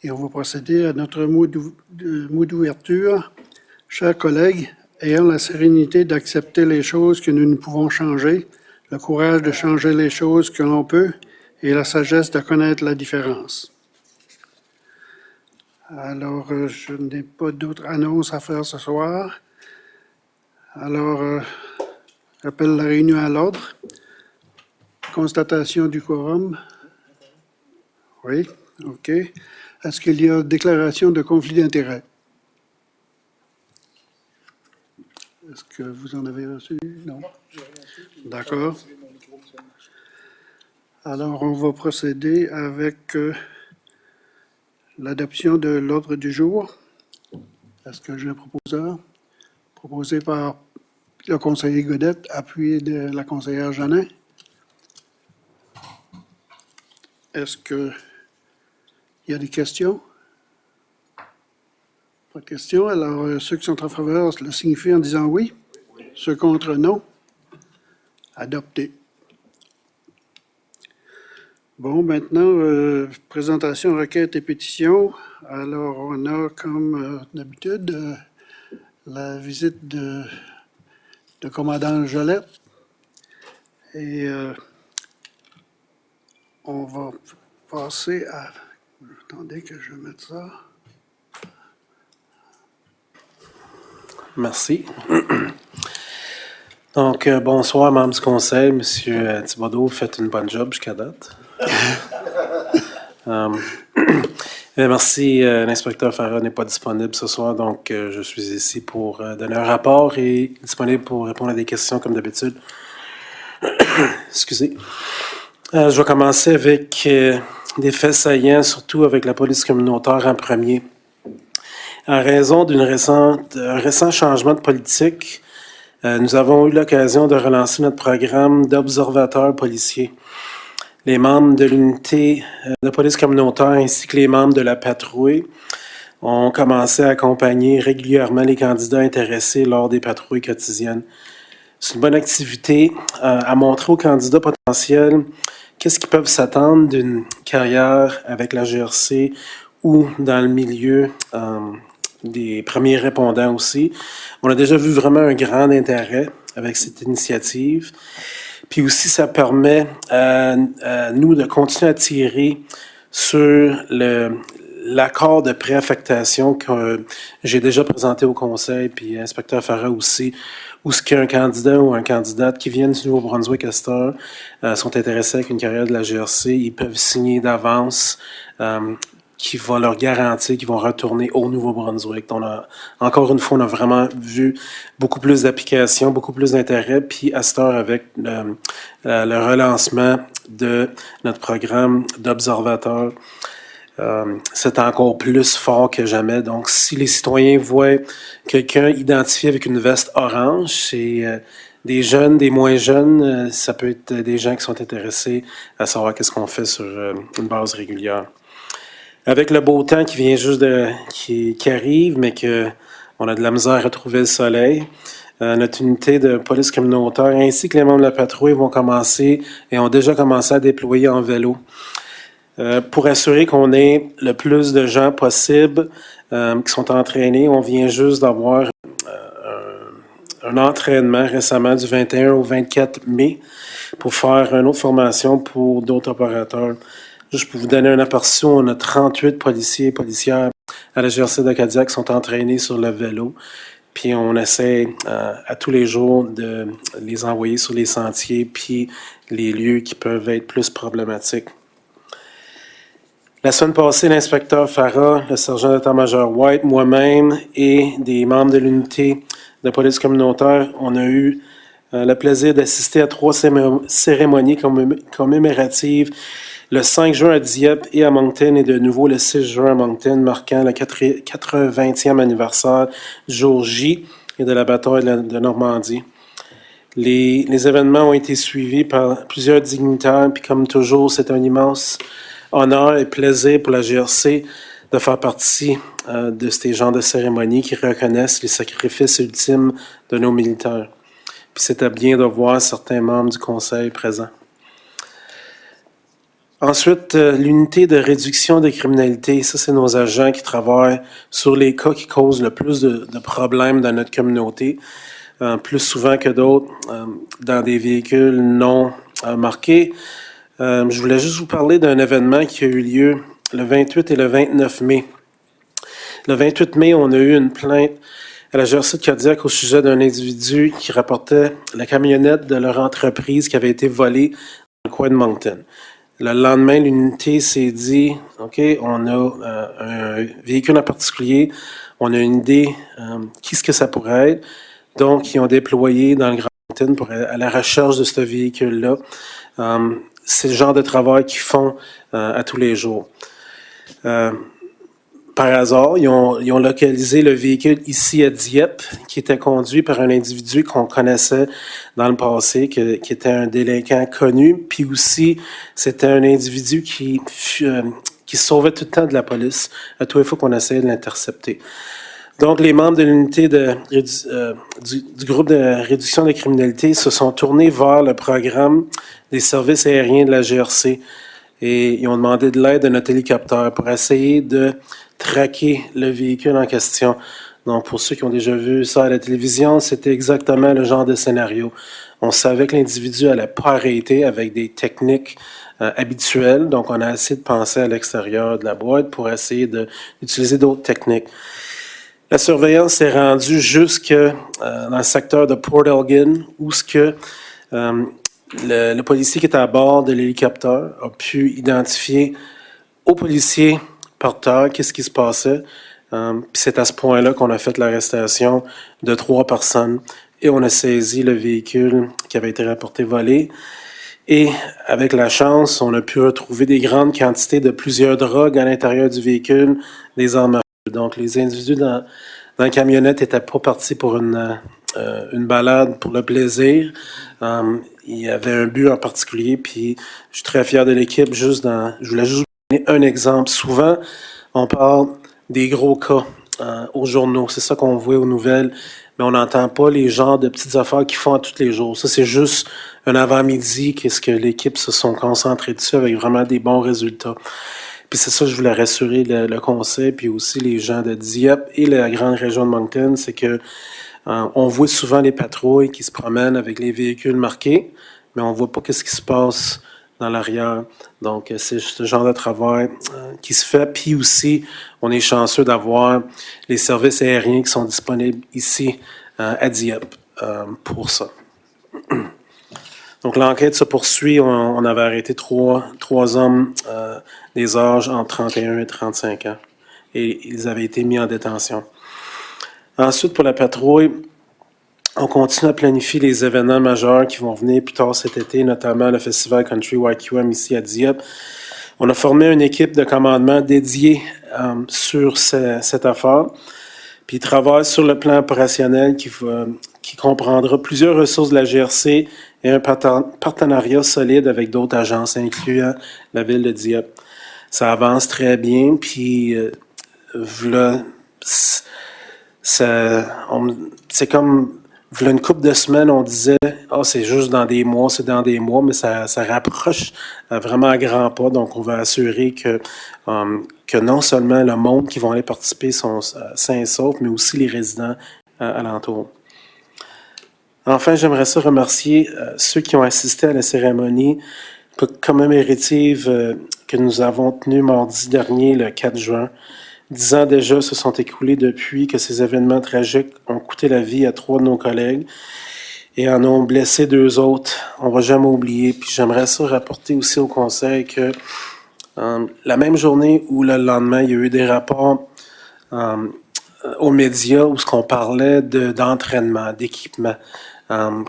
Et on va procéder à notre mot d'ouverture. Chers collègues, ayons la sérénité d'accepter les choses que nous ne pouvons changer, le courage de changer les choses que l'on peut et la sagesse de connaître la différence. Alors, je n'ai pas d'autres annonces à faire ce soir. Alors, j'appelle la réunion à l'ordre. Constatation du quorum. Oui, OK. Est-ce qu'il y a déclaration de conflit d'intérêt? Est-ce que vous en avez reçu? Non. D'accord. Alors, on va procéder avec l'adoption de l'ordre du jour. Est-ce que j'ai un proposeur? Proposé par le conseiller Godette, appuyé de la conseillère Janin. Est-ce qu'il y a des questions? Pas de questions. Alors, ceux qui sont en faveur le signifient en disant oui. Ceux contre, non. Adopté. Bon, maintenant, présentation, requête et pétition. Alors, on a, comme d'habitude, la visite de commandant Jolette. Et on va passer à... Attendez que je mette ça. Merci. Donc, bonsoir, membres du conseil. Monsieur Thibodeau, vous faites une bonne job jusqu'à date. Merci, l'inspecteur Farah n'est pas disponible ce soir, donc je suis ici pour donner un rapport et disponible pour répondre à des questions comme d'habitude. Excusez. Je vais commencer avec des faits saillants, surtout avec la police communautaire en premier. En raison d'un récent changement de politique, nous avons eu l'occasion de relancer notre programme d'observateurs policiers. Les membres de l'unité de police communautaire ainsi que les membres de la patrouille ont commencé à accompagner régulièrement les candidats intéressés lors des patrouilles quotidiennes. C'est une bonne activité à montrer aux candidats potentiels qu'est-ce qu'ils peuvent s'attendre d'une carrière avec la GRC ou dans le milieu des premiers répondants aussi. On a déjà vu vraiment un grand intérêt avec cette initiative. Puis aussi, ça permet à nous de continuer à tirer sur l'accord de préaffectation que j'ai déjà présenté au conseil, puis l'inspecteur Farah aussi, où ce qu'un candidat ou un candidate qui viennent du Nouveau-Brunswick-Esther sont intéressés avec une carrière de la GRC, ils peuvent signer d'avance qui va leur garantir qu'ils vont retourner au Nouveau-Brunswick. Encore une fois, on a vraiment vu beaucoup plus d'applications, beaucoup plus d'intérêt, puis à cette heure, avec le relancement de notre programme d'observateurs, c'est encore plus fort que jamais. Donc, si les citoyens voient quelqu'un identifié avec une veste orange, c'est des jeunes, des moins jeunes, ça peut être des gens qui sont intéressés à savoir qu'est-ce qu'on fait sur une base régulière. Avec le beau temps qui vient juste qui arrive, mais qu'on a de la misère à retrouver le soleil, notre unité de police communautaire ainsi que les membres de la patrouille vont commencer et ont déjà commencé à déployer en vélo. Pour assurer qu'on ait le plus de gens possible qui sont entraînés, on vient juste d'avoir un entraînement récemment du 21 au 24 mai pour faire une autre formation pour d'autres opérateurs. Juste pour vous donner un aperçu, on a 38 policiers et policières à la GRC d'Acadiac qui sont entraînés sur le vélo. Puis on essaie à tous les jours de les envoyer sur les sentiers puis les lieux qui peuvent être plus problématiques. La semaine passée, l'inspecteur Farah, le sergent d'état-major White, moi-même et des membres de l'unité de police communautaire, on a eu le plaisir d'assister à 3 cérémonies commémoratives le 5 juin à Dieppe et à Moncton et de nouveau le 6 juin à Moncton, marquant le 80e anniversaire du jour J et de la bataille de Normandie. Les événements ont été suivis par plusieurs dignitaires, puis comme toujours, c'est un immense honneur et plaisir pour la GRC de faire partie de ces genres de cérémonies qui reconnaissent les sacrifices ultimes de nos militaires. Puis c'était bien de voir certains membres du conseil présents. Ensuite, l'unité de réduction de criminalité, ça, c'est nos agents qui travaillent sur les cas qui causent le plus de problèmes dans notre communauté, plus souvent que d'autres, dans des véhicules non marqués. Je voulais juste vous parler d'un événement qui a eu lieu le 28 et le 29 mai. Le 28 mai, on a eu une plainte à la GRC de Cadillac au sujet d'un individu qui rapportait la camionnette de leur entreprise qui avait été volée dans le coin de Moncton. Le lendemain, l'unité s'est dit, OK, on a un véhicule en particulier, on a une idée qui ce que ça pourrait être. Donc, ils ont déployé dans le Grand Moncton pour aller à la recherche de ce véhicule-là. C'est le genre de travail qu'ils font à tous les jours. Par hasard, ils ont localisé le véhicule ici à Dieppe, qui était conduit par un individu qu'on connaissait dans le passé, qui était un délinquant connu, puis aussi, c'était un individu qui se sauvait tout le temps de la police, à tous les fois qu'on essayait de l'intercepter. Donc, les membres de l'unité du groupe de réduction de la criminalité se sont tournés vers le programme des services aériens de la GRC et ils ont demandé de l'aide de notre hélicoptère pour essayer de traquer le véhicule en question. Donc, pour ceux qui ont déjà vu ça à la télévision, c'était exactement le genre de scénario. On savait que l'individu n'allait pas arrêter avec des techniques habituelles. Donc, on a essayé de penser à l'extérieur de la boîte pour essayer d'utiliser d'autres techniques. La surveillance s'est rendue jusque dans le secteur de Port Elgin, où le policier qui était à bord de l'hélicoptère a pu identifier aux policiers par terre qu'est-ce qui se passait. Puis c'est à ce point-là qu'on a fait l'arrestation de 3 personnes et on a saisi le véhicule qui avait été rapporté volé. Et avec la chance, on a pu retrouver des grandes quantités de plusieurs drogues à l'intérieur du véhicule, des armes à feu. Donc les individus dans la camionnette n'étaient pas partis pour une balade pour le plaisir. Il y avait un but en particulier, puis je suis très fier de l'équipe. Je voulais juste vous donner un exemple. Souvent, on parle des gros cas aux journaux. C'est ça qu'on voit aux nouvelles, mais on n'entend pas les genres de petites affaires qu'ils font à tous les jours. Ça, c'est juste un avant-midi qu'est-ce que l'équipe se sont concentrés dessus avec vraiment des bons résultats. Puis c'est ça, je voulais rassurer le conseil, puis aussi les gens de Dieppe et la grande région de Moncton, c'est que on voit souvent les patrouilles qui se promènent avec les véhicules marqués, mais on ne voit pas ce qui se passe dans l'arrière. Donc, c'est ce genre de travail qui se fait. Puis aussi, on est chanceux d'avoir les services aériens qui sont disponibles ici à Dieppe pour ça. Donc, l'enquête se poursuit. On avait arrêté trois hommes des âges entre 31 et 35 ans. Et ils avaient été mis en détention. Ensuite, pour la patrouille, on continue à planifier les événements majeurs qui vont venir plus tard cet été, notamment le festival Country YQM ici à Dieppe. On a formé une équipe de commandement dédiée sur cette affaire. Puis, ils travaillent sur le plan opérationnel qui comprendra plusieurs ressources de la GRC et un partenariat solide avec d'autres agences, incluant la ville de Dieppe. Ça avance très bien, puis c'est comme voilà une couple de semaines, on disait c'est juste dans des mois, c'est dans des mois, mais ça rapproche vraiment à grands pas. Donc, on va assurer que non seulement le monde qui vont aller participer sont sains et saufs, mais aussi les résidents alentours. Enfin, j'aimerais ça remercier ceux qui ont assisté à la cérémonie commémorative que nous avons tenue mardi dernier, le 4 juin. 10 ans déjà se sont écoulés depuis que ces événements tragiques ont coûté la vie à 3 de nos collègues et en ont blessé 2 autres. On ne va jamais oublier. Puis j'aimerais ça rapporter aussi au Conseil que la même journée ou le lendemain, il y a eu des rapports aux médias où on parlait d'entraînement, d'équipement.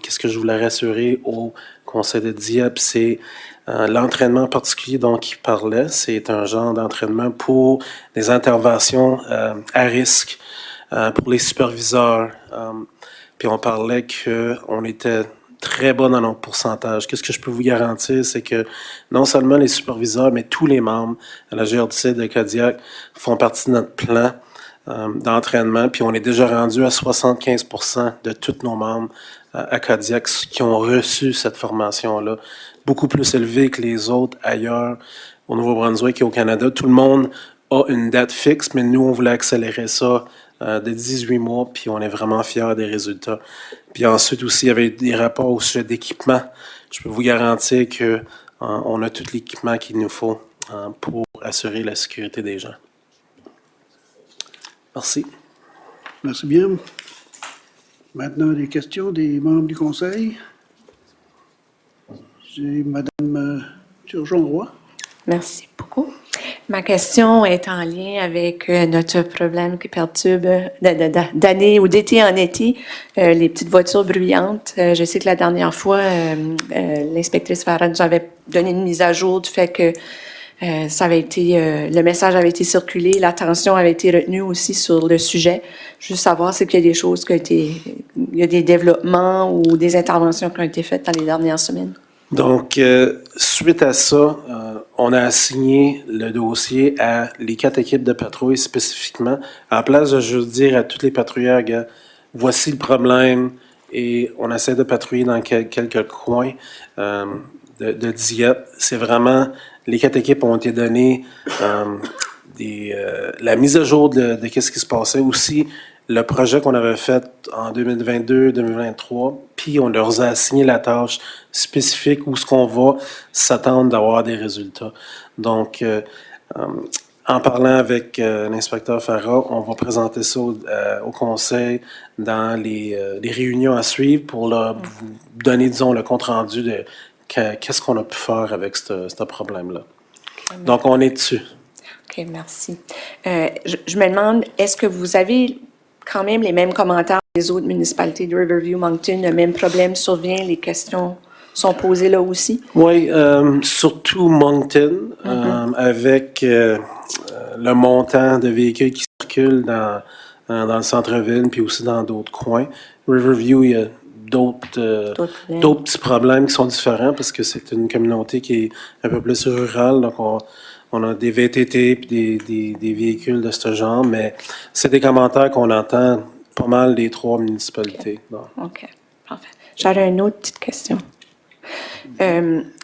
Qu'est-ce que je voulais rassurer au Conseil de Dieppe, c'est l'entraînement particulier dont il parlait. C'est un genre d'entraînement pour des interventions à risque, pour les superviseurs. Puis on parlait qu'on était très bas dans notre pourcentage. Qu'est-ce que je peux vous garantir, c'est que non seulement les superviseurs, mais tous les membres à la GRC de Cadillac font partie de notre plan d'entraînement, puis on est déjà rendu à 75% de tous nos membres à Kodiak qui ont reçu cette formation-là, beaucoup plus élevée que les autres ailleurs au Nouveau-Brunswick et au Canada. Tout le monde a une date fixe, mais nous, on voulait accélérer ça de 18 mois, puis on est vraiment fiers des résultats. Puis ensuite aussi, il y avait des rapports au sujet d'équipement. Je peux vous garantir que on a tout l'équipement qu'il nous faut pour assurer la sécurité des gens. Merci. Merci bien. Maintenant, des questions des membres du Conseil. C'est Mme Turgeon-Roy. Merci beaucoup. Ma question est en lien avec notre problème qui perturbe d'année ou d'été en été, les petites voitures bruyantes. Je sais que la dernière fois, l'inspectrice Farah nous avait donné une mise à jour du fait que ça avait été, le message avait été circulé, l'attention avait été retenue aussi sur le sujet. Juste savoir c'est qu'il y a des choses qui ont été, il y a des développements ou des interventions qui ont été faites dans les dernières semaines. Donc, suite à ça, on a assigné le dossier à les 4 équipes de patrouille spécifiquement. À la place de juste dire à tous les patrouilleurs, gars, voici le problème, et on essaie de patrouiller dans quelques coins de Dieppe. C'est vraiment, les 4 équipes ont été données la mise à jour de qu'est-ce qui se passait aussi. Le projet qu'on avait fait en 2022-2023, puis on leur a assigné la tâche spécifique où ce qu'on va s'attendre d'avoir des résultats. Donc, en parlant avec l'inspecteur Farah, on va présenter ça au conseil dans les réunions à suivre pour vous donner, disons, le compte-rendu de qu'est-ce qu'on a pu faire avec ce problème-là. Donc, on est dessus. OK, merci. Je me demande, est-ce que vous avez quand même les mêmes commentaires des autres municipalités de Riverview, Moncton, le même problème survient, les questions sont posées là aussi? Oui, surtout Moncton, avec le montant de véhicules qui circulent dans le centre-ville, puis aussi dans d'autres coins. Riverview, il y a d'autres petits problèmes qui sont différents parce que c'est une communauté qui est un peu plus rurale, donc on a des VTT puis des véhicules de ce genre, mais c'est des commentaires qu'on entend pas mal des 3 municipalités. OK, parfait. J'aurais une autre petite question.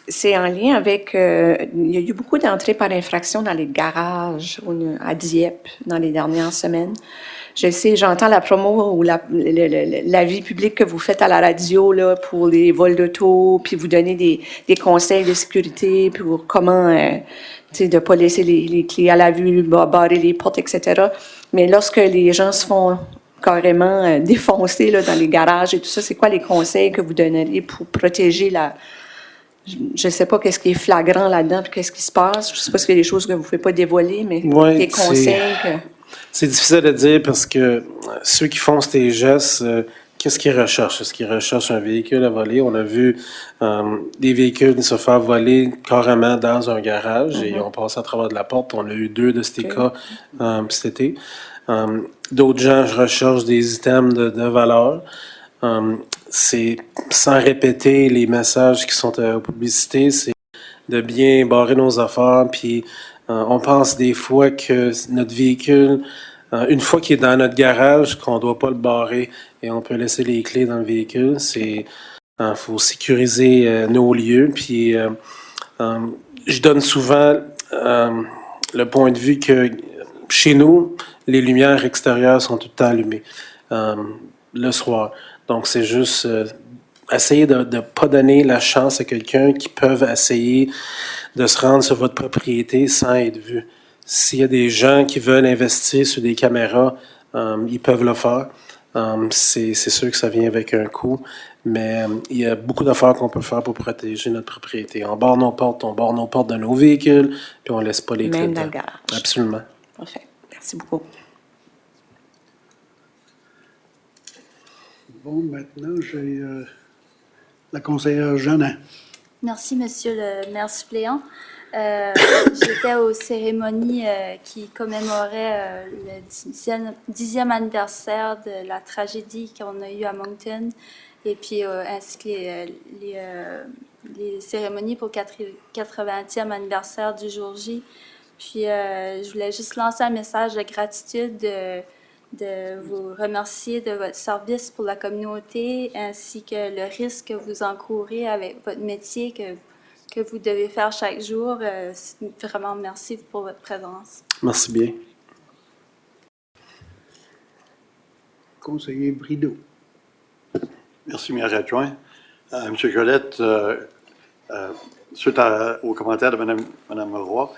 C'est en lien avec... il y a eu beaucoup d'entrées par infraction dans les garages à Dieppe dans les dernières semaines. Je sais, j'entends la promo ou la vie publique que vous faites à la radio là, pour les vols d'auto, puis vous donnez des conseils de sécurité pour comment... de ne pas laisser les clés à la vue, barrer les portes, etc. Mais lorsque les gens se font carrément défoncer là, dans les garages et tout ça, c'est quoi les conseils que vous donneriez pour protéger la... Je ne sais pas qu'est-ce qui est flagrant là-dedans, puis qu'est-ce qui se passe. Je ne sais pas s'il y a des choses que vous ne pouvez pas dévoiler, mais des conseils que... C'est difficile à dire parce que ceux qui font ces gestes... qu'est-ce qu'ils recherchent? Est-ce qu'ils recherchent un véhicule à voler? On a vu des véhicules se faire voler carrément dans un garage et ils ont passé à travers de la porte. On a eu 2 de ces cas cet été. D'autres gens recherchent des items de valeur. C'est sans répéter les messages qui sont aux publicités, c'est de bien barrer nos affaires. Puis on pense des fois que notre véhicule... une fois qu'il est dans notre garage, qu'on ne doit pas le barrer et on peut laisser les clés dans le véhicule, faut sécuriser nos lieux. Puis je donne souvent le point de vue que chez nous, les lumières extérieures sont tout le temps allumées le soir. Donc c'est juste essayer de ne pas donner la chance à quelqu'un qui peut essayer de se rendre sur votre propriété sans être vu. S'il y a des gens qui veulent investir sur des caméras, ils peuvent le faire. C'est sûr que ça vient avec un coût, mais il y a beaucoup d'affaires qu'on peut faire pour protéger notre propriété. On barre nos portes de nos véhicules, puis on ne laisse pas les clés même dans le garage. Absolument. Parfait. Merci beaucoup. Bon, maintenant, j'ai la conseillère Jeannin. Merci, Monsieur le maire suppléant. J'étais aux cérémonies qui commémoraient le 10e anniversaire de la tragédie qu'on a eue à Moncton, et puis ainsi que les cérémonies pour le 80e anniversaire du jour J. Puis, je voulais juste lancer un message de gratitude, de vous remercier de votre service pour la communauté, ainsi que le risque que vous encourez avec votre métier que vous devez faire chaque jour. Vraiment, merci pour votre présence. Merci bien. Conseiller Brideau. Merci, maire adjoint. M. Golette, suite aux commentaires de Mme Roy,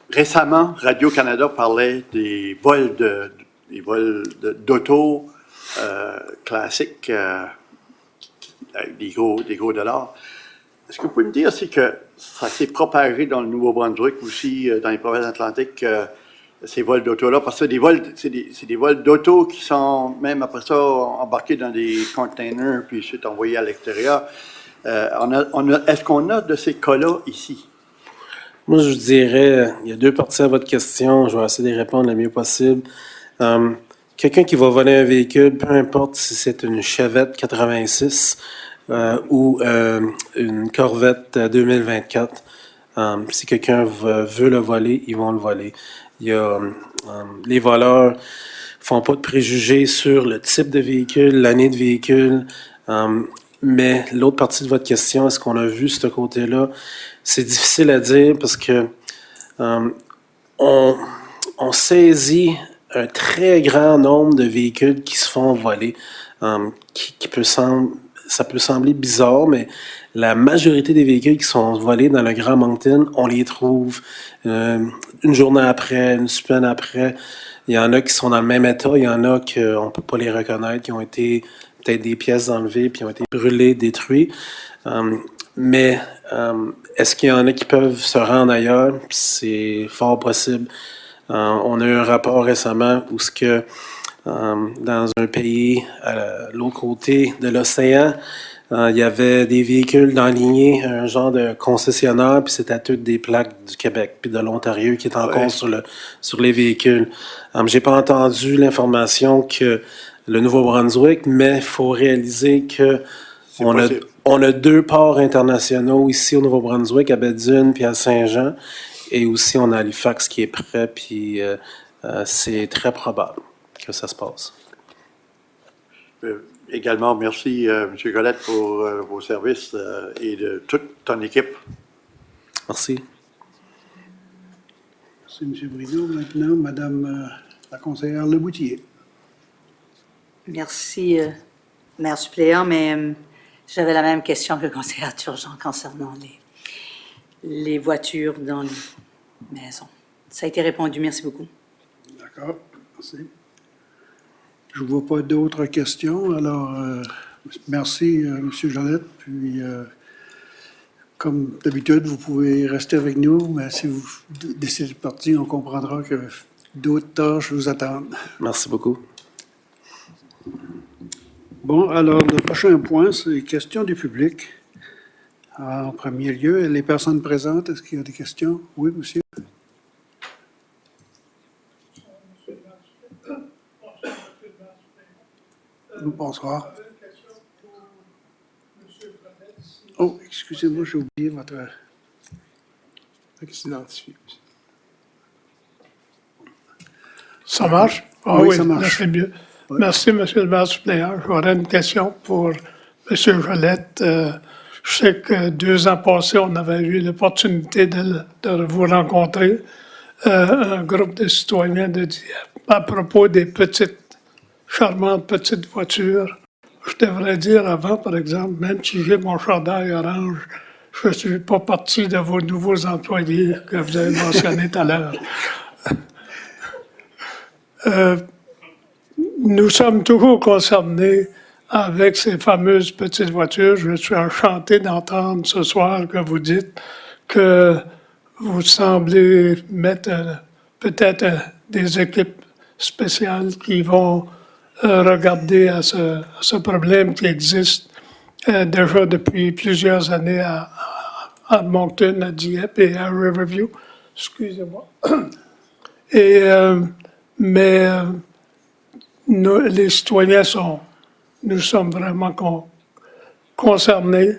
récemment, Radio-Canada parlait des vols d'auto classiques avec des gros dollars. Est-ce que vous pouvez me dire aussi que ça s'est propagé dans le Nouveau-Brunswick aussi, dans les provinces atlantiques, ces vols d'auto-là? Parce que c'est des vols d'auto qui sont, même après ça, embarqués dans des containers puis ensuite envoyés à l'extérieur. Est-ce qu'on a de ces cas-là ici? Moi, je vous dirais, il y a deux parties à votre question. Je vais essayer de répondre le mieux possible. Quelqu'un qui va voler un véhicule, peu importe si c'est une Chevette 86 ou une Corvette 2024, si quelqu'un veut le voler, ils vont le voler. Il y a, les voleurs font pas de préjugés sur le type de véhicule, l'année de véhicule. Mais l'autre partie de votre question, est-ce qu'on a vu ce côté-là? C'est difficile à dire parce que on saisit un très grand nombre de véhicules qui se font voler, ça peut sembler bizarre, mais la majorité des véhicules qui sont volés dans le Grand Moncton, on les trouve une journée après, une semaine après. Il y en a qui sont dans le même état, il y en a qu'on ne peut pas les reconnaître, qui ont été peut-être des pièces enlevées, puis ont été brûlées, détruites. Mais est-ce qu'il y en a qui peuvent se rendre ailleurs? C'est fort possible. On a eu un rapport récemment où dans un pays à l'autre côté de l'océan, il y avait des véhicules d'enlignés, un genre de concessionnaire, puis c'était toutes des plaques du Québec puis de l'Ontario qui est encore sur les véhicules. J'ai pas entendu l'information que le Nouveau-Brunswick, mais il faut réaliser que on a deux ports internationaux ici au Nouveau-Brunswick, à Bédune puis à Saint-Jean, et aussi on a Halifax qui est prêt, puis c'est très probable que ça se passe. Également, merci, M. Golette, pour vos services et de toute ton équipe. Merci. Merci, M. Brideau. Maintenant, Mme la conseillère Leboutier. Merci, maire suppléant, mais j'avais la même question que le conseiller Turgeon concernant les voitures dans les maisons. Ça a été répondu. Merci beaucoup. D'accord. Merci. Je ne vois pas d'autres questions. Alors, merci, M. Jolette. Puis, comme d'habitude, vous pouvez rester avec nous, mais si vous décidez de partir, on comprendra que d'autres tâches vous attendent. Merci beaucoup. Bon, alors, le prochain point, c'est les questions du public. En premier lieu, les personnes présentes, est-ce qu'il y a des questions? Oui, monsieur? Bonsoir. Oh, excusez-moi, j'ai oublié votre... Ça marche? Ah Oui, oui, ça marche. là, c'est mieux. Oui. Merci, Monsieur le maire suppléant. J'aurais une question pour M. Jolette. Je sais que 2 ans passés, on avait eu l'opportunité de vous rencontrer, un groupe de citoyens de Dieppe, à propos des charmantes petites voitures. Je devrais dire avant, par exemple, même si j'ai mon chandail orange, je ne suis pas partie de vos nouveaux employés que vous avez mentionnés tout à l'heure. Nous sommes toujours concernés avec ces fameuses petites voitures. Je suis enchanté d'entendre ce soir que vous dites que vous semblez mettre peut-être des équipes spéciales qui vont regarder à ce problème qui existe déjà depuis plusieurs années à Moncton, à Dieppe et à Riverview. Excusez-moi. Mais les citoyens nous sommes vraiment concernés.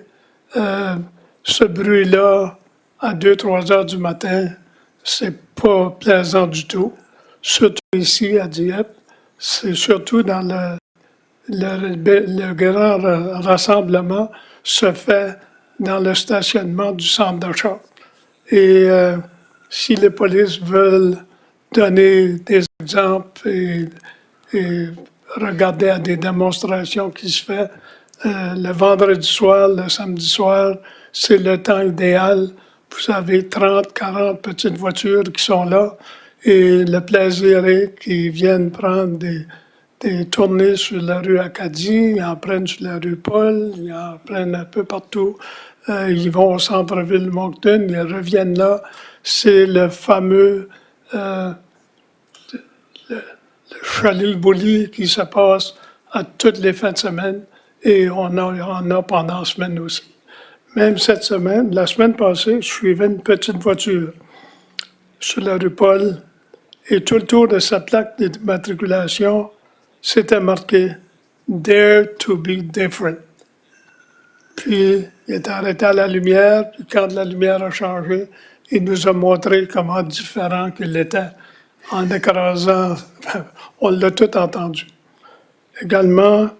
Ce bruit-là, à 2-3 heures du matin, c'est pas plaisant du tout. Surtout ici à Dieppe, c'est surtout dans le grand rassemblement se fait dans le stationnement du centre d'achat. Et si les polices veulent donner des exemples et regarder à des démonstrations qui se font le vendredi soir, le samedi soir, c'est le temps idéal. Vous avez 30, 40 petites voitures qui sont là et le plaisir est qu'ils viennent prendre des tournées sur la rue Acadie, ils en prennent sur la rue Paul, ils en prennent un peu partout. Ils vont au centre-ville Moncton, ils reviennent là. C'est le fameux le chalet-bouli qui se passe à toutes les fins de semaine et on en a pendant la semaine aussi. Même cette semaine, la semaine passée, je suivais une petite voiture sur la rue Paul et tout le tour de sa plaque d'immatriculation, c'était marqué « Dare to be different ». Puis, il est arrêté à la lumière, puis quand la lumière a changé, il nous a montré comment différent qu'il était en écrasant. On l'a tout entendu. Également,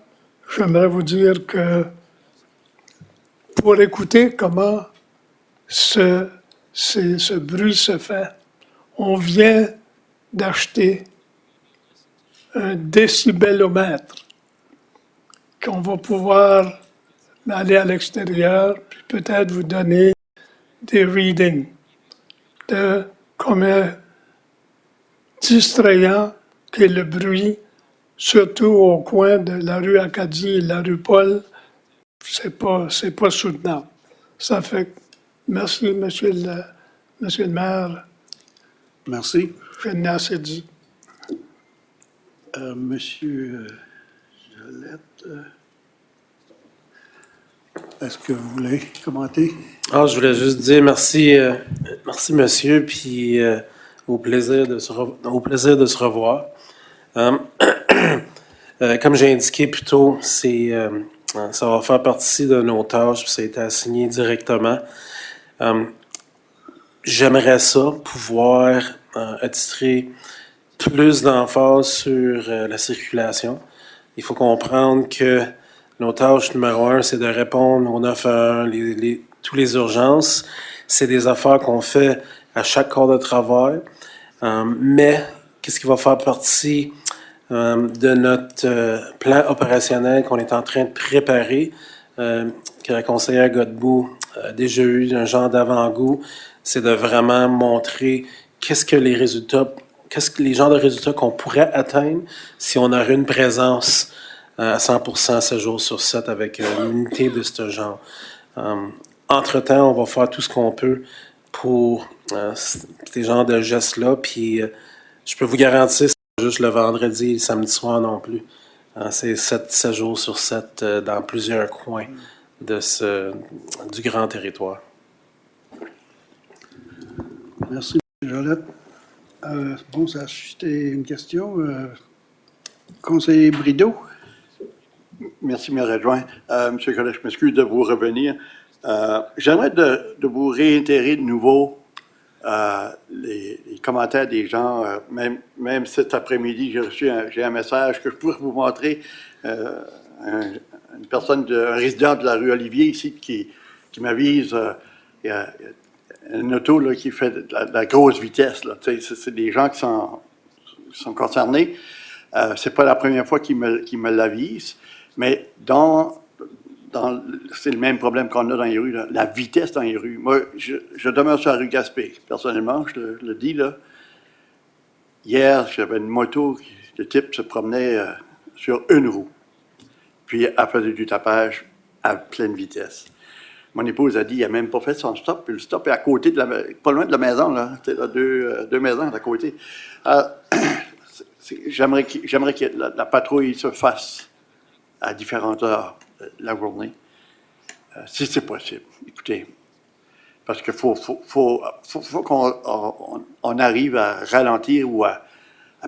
j'aimerais vous dire que pour écouter comment ce bruit se fait, on vient d'acheter un décibelomètre qu'on va pouvoir aller à l'extérieur puis peut-être vous donner des readings de combien distrayant qu'est le bruit, surtout au coin de la rue Acadie et la rue Paul. C'est pas soutenable. Ça fait que, merci, monsieur le maire. Merci. Je n'ai assez dit. Monsieur Jolette, est-ce que vous voulez commenter? Ah, je voulais juste dire merci, merci monsieur, puis au plaisir de se revoir. Comme j'ai indiqué plus tôt, ça va faire partie de nos tâches, puis ça a été assigné directement. J'aimerais ça, pouvoir attitrer plus d'emphase sur la circulation. Il faut comprendre que nos tâches numéro 1, c'est de répondre aux 911, toutes les urgences. C'est des affaires qu'on fait à chaque corps de travail. Mais qu'est-ce qui va faire partie de notre plan opérationnel qu'on est en train de préparer, que la conseillère Godbout a déjà eu un genre d'avant-goût, c'est de vraiment montrer qu'est-ce que les genres de résultats qu'on pourrait atteindre si on aurait une présence à 100% 7 jours sur 7 avec une unité de ce genre. Entre-temps, on va faire tout ce qu'on peut pour ces genres de gestes-là, puis je peux vous garantir, c'est pas juste le vendredi et le samedi soir non plus. C'est 7 jours sur 7 dans plusieurs coins du grand territoire. Merci, M. Jolette. Bon, ça a suscité une question. Conseiller Brideau. Merci, M. Adjoint. Monsieur le collègue, je m'excuse de vous revenir. J'aimerais de vous réitérer de nouveau les commentaires des gens. Même cet après-midi, j'ai un message que je pourrais vous montrer. Une personne, un résident de la rue Olivier ici qui m'avise. Il y a une auto là, qui fait de la grosse vitesse. C'est des gens qui sont concernés. C'est pas la première fois qu'ils me l'avisent, mais c'est le même problème qu'on a dans les rues, là, la vitesse dans les rues. Moi, je demeure sur la rue Gaspé. Personnellement, je le dis, là. Hier, j'avais une moto, le type se promenait sur une roue. Puis, elle faisait du tapage à pleine vitesse. Mon épouse a dit, il n'a même pas fait son stop, puis le stop est à côté, pas loin de la maison, là. C'est là, deux maisons à côté. J'aimerais que la patrouille se fasse à différentes heures de la journée, si c'est possible. Écoutez, parce qu'il faut qu'on arrive à ralentir ou à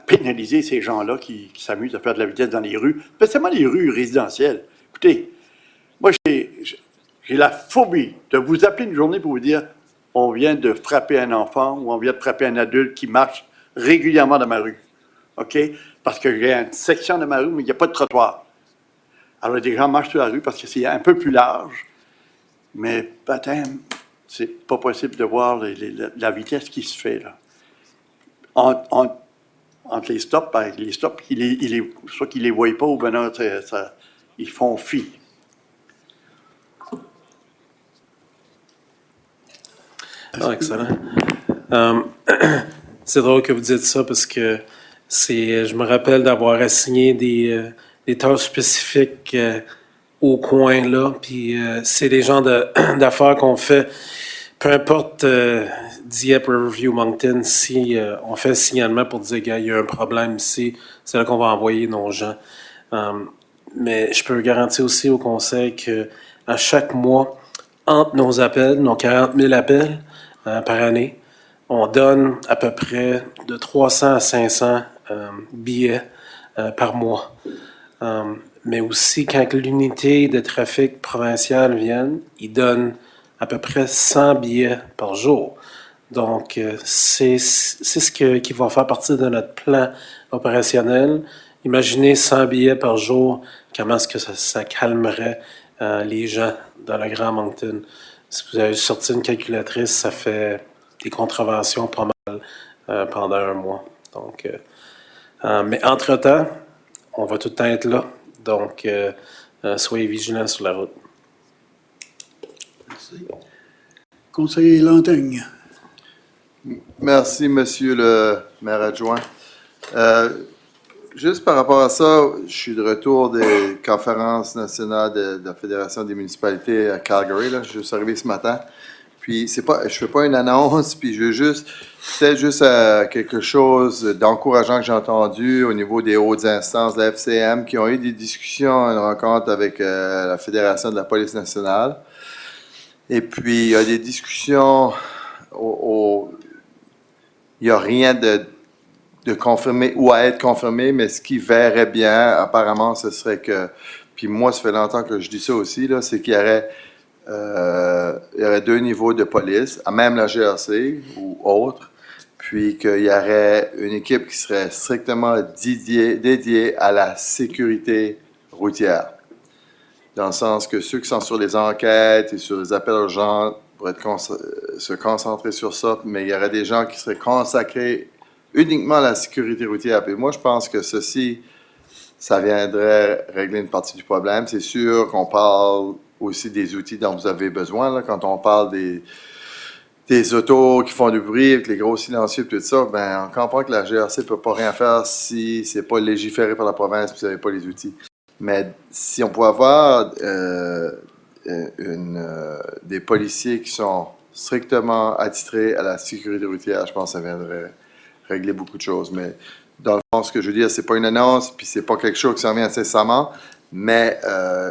pénaliser ces gens-là qui s'amusent à faire de la vitesse dans les rues, spécialement les rues résidentielles. Écoutez, moi, j'ai la phobie de vous appeler une journée pour vous dire on vient de frapper un enfant ou on vient de frapper un adulte qui marche régulièrement dans ma rue. OK? Parce que j'ai une section de ma rue, mais il n'y a pas de trottoir. Alors, des gens marchent sur la rue parce que c'est un peu plus large, mais baptême, c'est pas possible de voir la vitesse qui se fait, là. Entre les stops, soit qu'ils les voient pas ou ben non, ils font fi. Ah, excellent. C'est drôle que vous dites ça parce que je me rappelle d'avoir assigné des tâches spécifiques au coin là, puis c'est des genres d'affaires qu'on fait, peu importe Dieppe, Riverview, Moncton, si on fait un signalement pour dire qu'il y a un problème ici, c'est là qu'on va envoyer nos gens. Mais je peux garantir aussi au conseil que à chaque mois, entre nos appels, nos 40 000 appels par année, on donne à peu près de 300 à 500 billets par mois. Mais aussi, quand l'unité de trafic provinciale vient, ils donnent à peu près 100 billets par jour. Donc, c'est ce qui va faire partie de notre plan opérationnel. Imaginez 100 billets par jour, comment est-ce que ça calmerait les gens dans le Grand Moncton. Si vous avez sorti une calculatrice, ça fait des contraventions pas mal pendant un mois. Donc, mais entre-temps, on va tout le temps être là. Donc, soyez vigilants sur la route. Merci. Conseiller Lantaigne. Merci, Monsieur le maire adjoint. Juste par rapport à ça, je suis de retour des conférences nationales de la Fédération des municipalités à Calgary. Là. Je suis arrivé ce matin. Puis, je ne fais pas une annonce, puis je veux peut-être juste quelque chose d'encourageant que j'ai entendu au niveau des hautes instances de la FCM qui ont eu des discussions, une rencontre avec la Fédération de la police nationale. Et puis, il y a des discussions il n'y a rien de confirmé ou à être confirmé, mais ce qui verrait bien, apparemment, ce serait que, puis moi, ça fait longtemps que je dis ça aussi, là, c'est qu'il y aurait 2 niveaux de police, à même la GRC ou autre, puis qu'il y aurait une équipe qui serait strictement dédiée à la sécurité routière. Dans le sens que ceux qui sont sur les enquêtes et sur les appels urgents pourraient se concentrer sur ça, mais il y aurait des gens qui seraient consacrés uniquement à la sécurité routière. Puis moi, je pense que ceci, ça viendrait régler une partie du problème. C'est sûr qu'on parle aussi des outils dont vous avez besoin. Là, quand on parle des autos qui font du bruit avec les gros silencieux et tout ça, ben, on comprend que la GRC ne peut pas rien faire si c'est pas légiféré par la province et vous n'avez pas les outils. Mais si on pouvait avoir des policiers qui sont strictement attitrés à la sécurité routière, je pense que ça viendrait régler beaucoup de choses. Mais dans le fond, ce que je veux dire, c'est pas une annonce, puis c'est pas quelque chose qui s'en vient incessamment, mais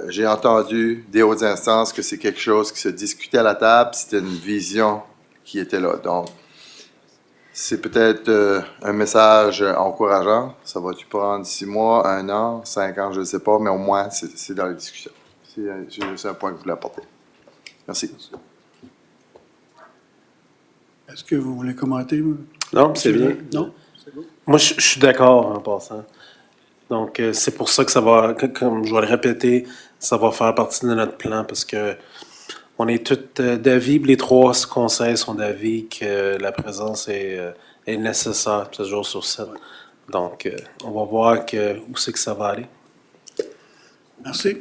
j'ai entendu des hautes instances que c'est quelque chose qui se discutait à la table, c'était une vision qui était là. Donc, c'est peut-être un message encourageant. Ça va-tu prendre 6 mois, 1 an, 5 ans, je ne sais pas, mais au moins, c'est dans la discussion. C'est un point que je voulais apporter. Merci. Est-ce que vous voulez commenter? Non, c'est bien. Non? C'est bon. Moi, je suis d'accord en passant. Donc, c'est pour ça que ça va, comme je vais le répéter, ça va faire partie de notre plan parce que on est tous d'avis, les 3 conseils sont d'avis que la présence est nécessaire 7 jours sur 7. Donc, on va voir où c'est que ça va aller. Merci.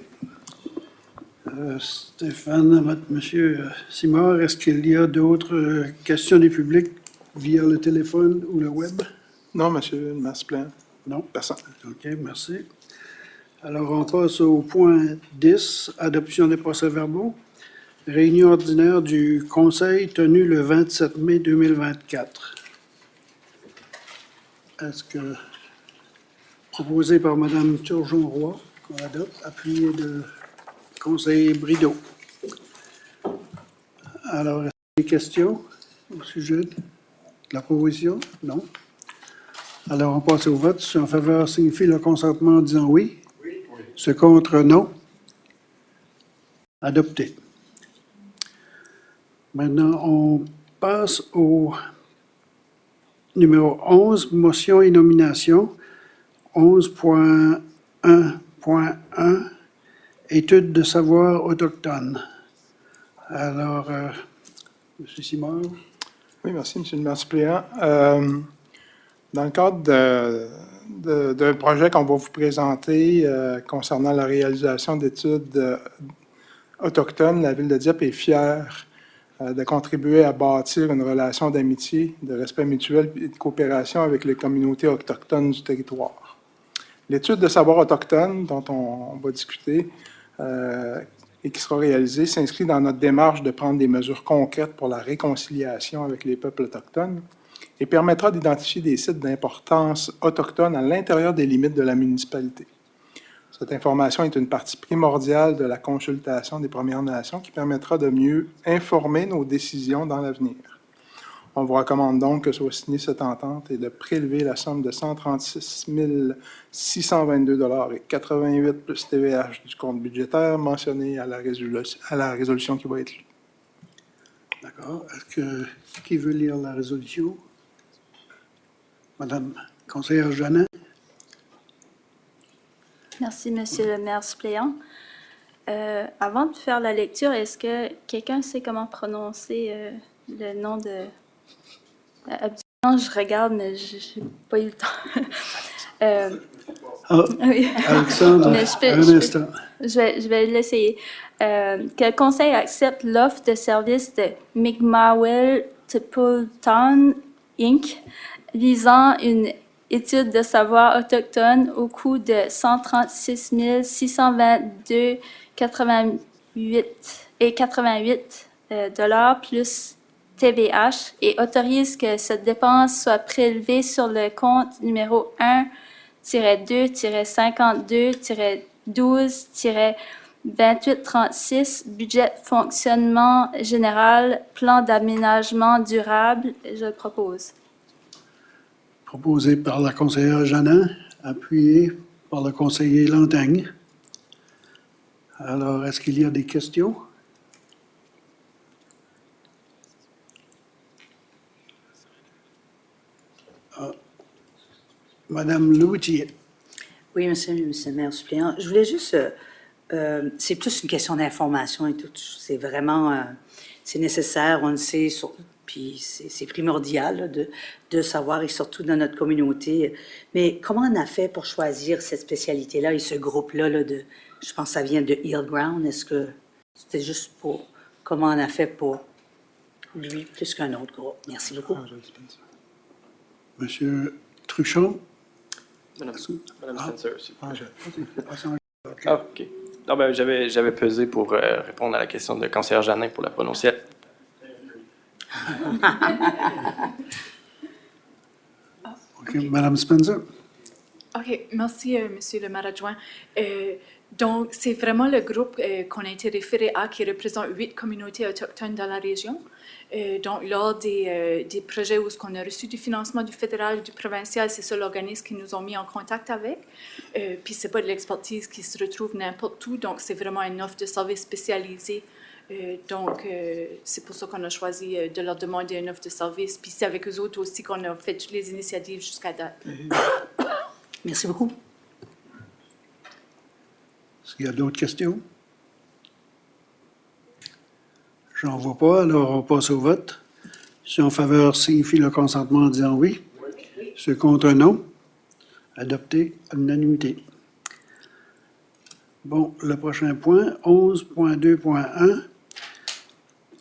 Stéphane, Monsieur Simard, est-ce qu'il y a d'autres questions du public via le téléphone ou le web? Non, monsieur le maire suppléant. Non? Personne. OK, merci. Alors, on passe au point 10, adoption des procès-verbaux. Réunion ordinaire du Conseil tenue le 27 mai 2024. Est-ce que, proposé par Mme Turgeon-Roy, qu'on adopte, appuyé de conseiller Brideau. Alors, est-ce qu'il y a des questions au sujet de la proposition? Non? Alors, on passe au vote. Ceux en faveur signifient le consentement en disant oui. Oui. Ceux contre, non. Adopté. Maintenant, on passe au numéro 11, motion et nomination. 11.1.1, étude de savoir autochtone. Alors, M. Simard. Oui, merci, M. le maire suppléant. Dans le cadre d'un projet qu'on va vous présenter concernant la réalisation d'études autochtones, la Ville de Dieppe est fière de contribuer à bâtir une relation d'amitié, de respect mutuel et de coopération avec les communautés autochtones du territoire. L'étude de savoir autochtone dont on va discuter et qui sera réalisée s'inscrit dans notre démarche de prendre des mesures concrètes pour la réconciliation avec les peuples autochtones et permettra d'identifier des sites d'importance autochtone à l'intérieur des limites de la municipalité. Cette information est une partie primordiale de la consultation des Premières Nations qui permettra de mieux informer nos décisions dans l'avenir. On vous recommande donc que soit signée cette entente et de prélever la somme de 136 622,88 plus TVH du compte budgétaire mentionné à la résolution qui va être lue. D'accord. Qui veut lire la résolution? Madame conseillère Jeannin. Merci, Monsieur le maire suppléant. Avant de faire la lecture, est-ce que quelqu'un sait comment prononcer le nom de... Habituellement, je regarde, mais je n'ai pas eu le temps. Oui. Alexandre, Mais un instant. je vais l'essayer. Que le Conseil accepte l'offre de service de Mi'kmaq Tipultan Inc. visant une étude de savoir autochtone au coût de 136 622,88 $ plus TVH et autorise que cette dépense soit prélevée sur le compte numéro 1-2-52-12-2836, budget fonctionnement général, plan d'aménagement durable. Je le propose. Proposé par la conseillère Jeannin, appuyé par le conseiller Lantagne. Alors, est-ce qu'il y a des questions? Madame Loutier. Oui, monsieur le maire suppléant. Je voulais juste... c'est plus une question d'information et tout. C'est vraiment... c'est nécessaire, on le sait, puis c'est primordial là, de savoir, et surtout dans notre communauté. Mais comment on a fait pour choisir cette spécialité-là et ce groupe-là, là, je pense que ça vient de Hillground. Est-ce que c'était juste pour... Comment on a fait pour lui plus qu'un autre groupe? Merci beaucoup. Monsieur Truchon. Madame Spencer aussi. OK. Ah, OK. Non, ben, j'avais pesé pour répondre à la question de conseillère Jeannin pour la prononciation. OK. Madame Spencer. OK, merci, Monsieur le maire adjoint. Donc, c'est vraiment le groupe qu'on a été référé à qui représente 8 communautés autochtones dans la région. Donc, lors des projets où on a reçu du financement du fédéral et du provincial, c'est ça l'organisme qui nous ont mis en contact avec. Puis, ce n'est pas de l'expertise qui se retrouve n'importe où, donc c'est vraiment une offre de service spécialisée. Donc, c'est pour ça qu'on a choisi de leur demander une offre de service. Puis, c'est avec eux autres aussi qu'on a fait toutes les initiatives jusqu'à date. Merci beaucoup. Est-ce qu'il y a d'autres questions? J'en vois pas, alors on passe au vote. Ceux en faveur signifient le consentement en disant oui. Ceux contre non. Adopté à l'unanimité. Bon, le prochain point, 11.2.1.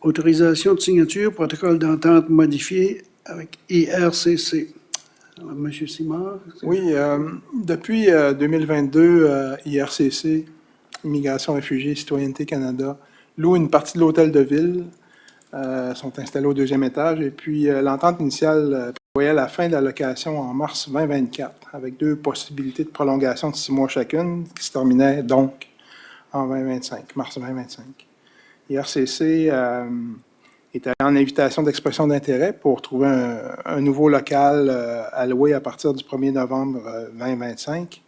Autorisation de signature, protocole d'entente modifié avec IRCC. Alors, M. Simard. Oui, depuis 2022, IRCC, Immigration, Réfugiés, Citoyenneté Canada, loue une partie de l'hôtel de ville, sont installés au 2e étage, et puis l'entente initiale prévoyait la fin de la location en mars 2024, avec 2 possibilités de prolongation de 6 mois chacune, qui se terminaient donc en 2025, mars 2025. IRCC est allé en invitation d'expression d'intérêt pour trouver un nouveau local à louer à partir du 1er novembre 2025.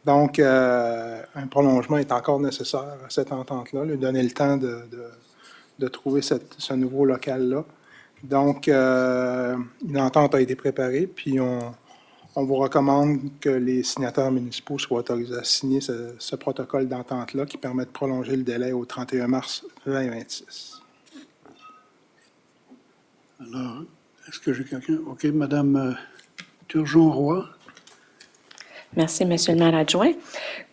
Donc, un prolongement est encore nécessaire à cette entente-là, lui donner le temps de trouver ce nouveau local-là. Donc, une entente a été préparée, puis on vous recommande que les signataires municipaux soient autorisés à signer ce protocole d'entente-là qui permet de prolonger le délai au 31 mars 2026. Alors, est-ce que j'ai quelqu'un? OK, Madame Turgeon-Roy. Merci, Monsieur le maire adjoint.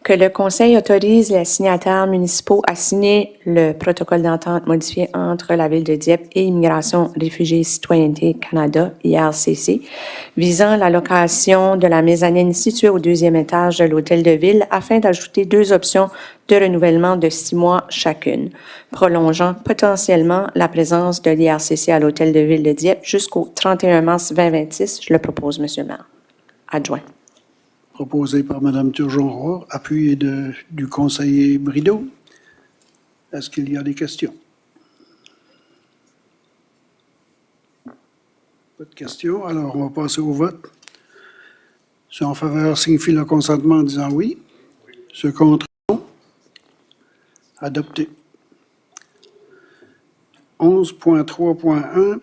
Que le Conseil autorise les signataires municipaux à signer le protocole d'entente modifié entre la Ville de Dieppe et Immigration, Réfugiés et Citoyenneté Canada, IRCC, visant la location de la mezzanine située au 2e étage de l'Hôtel de Ville afin d'ajouter 2 options de renouvellement de 6 mois chacune, prolongeant potentiellement la présence de l'IRCC à l'Hôtel de Ville de Dieppe jusqu'au 31 mars 2026. Je le propose, Monsieur le maire adjoint. Proposé par Mme Turgeon-Roy, appuyé du conseiller Brideau. Est-ce qu'il y a des questions? Pas de questions. Alors, on va passer au vote. Ceux en faveur signifient le consentement en disant oui. Ceux contre, non. Adopté. 11.3.1.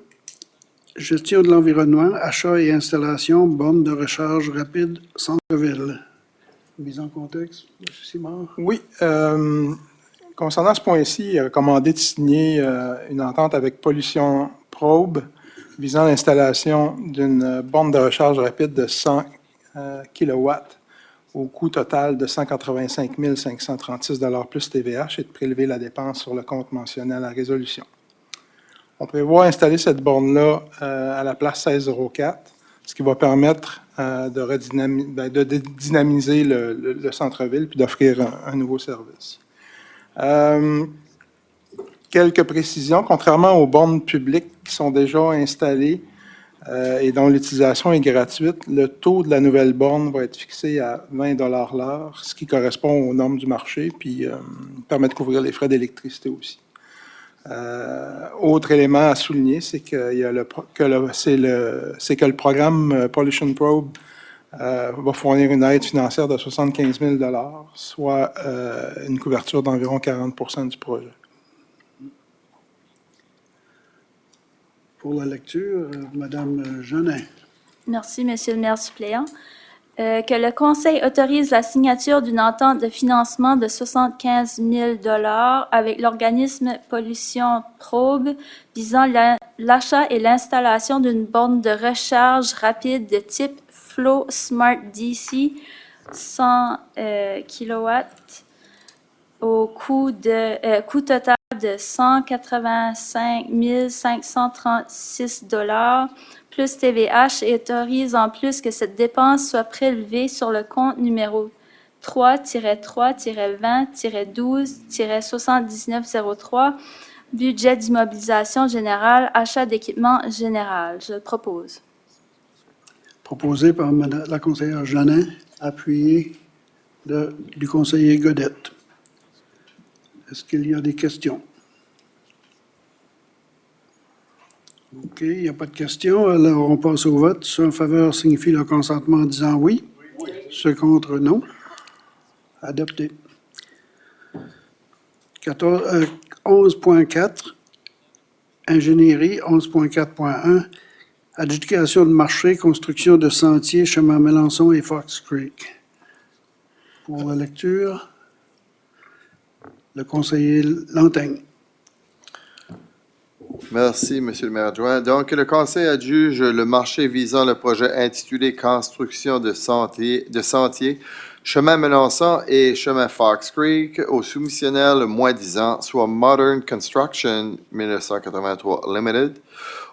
Gestion de l'environnement, achat et installation, borne de recharge rapide, centre-ville. Mise en contexte, M. Simard. Oui, concernant ce point-ci, il est recommandé de signer une entente avec Pollution Probe visant l'installation d'une borne de recharge rapide de 100 kW au coût total de 185 536 $ plus TVH et de prélever la dépense sur le compte mentionné à la résolution. On prévoit installer cette borne-là à la place 1604, ce qui va permettre de dynamiser le centre-ville puis d'offrir un nouveau service. Quelques précisions. Contrairement aux bornes publiques qui sont déjà installées et dont l'utilisation est gratuite, le taux de la nouvelle borne va être fixé à 20 $ l'heure, ce qui correspond aux normes du marché, puis permet de couvrir les frais d'électricité aussi. Autre élément à souligner, c'est que le programme Pollution Probe va fournir une aide financière de 75 000 $, soit une couverture d'environ 40 % du projet. Pour la lecture, Mme Genin. Merci, Monsieur le maire suppléant. Que le Conseil autorise la signature d'une entente de financement de 75 000 $ avec l'organisme Pollution Probe visant l'achat et l'installation d'une borne de recharge rapide de type Flow Smart DC 100 kW au coût total de 185 536 $ plus TVH et autorise en plus que cette dépense soit prélevée sur le compte numéro 3-3-20-12-7903, budget d'immobilisation générale, achat d'équipement général. Je le propose. Proposé par la conseillère Jeannin, appuyé du conseiller Godette. Est-ce qu'il y a des questions? OK, il n'y a pas de questions. Alors, on passe au vote. Ceux en faveur signifient le consentement en disant oui. Ceux contre, non. Adopté. 11.4, ingénierie, 11.4.1, adjudication de marché, construction de sentiers, chemin Mélenchon et Fox Creek. Pour la lecture, le conseiller Lantaigne. Merci, Monsieur le maire adjoint. Donc, le Conseil adjuge le marché visant le projet intitulé Construction de sentiers, chemin Mélenchon et chemin Fox Creek au soumissionnaire le moins-disant, soit Modern Construction 1983 Limited,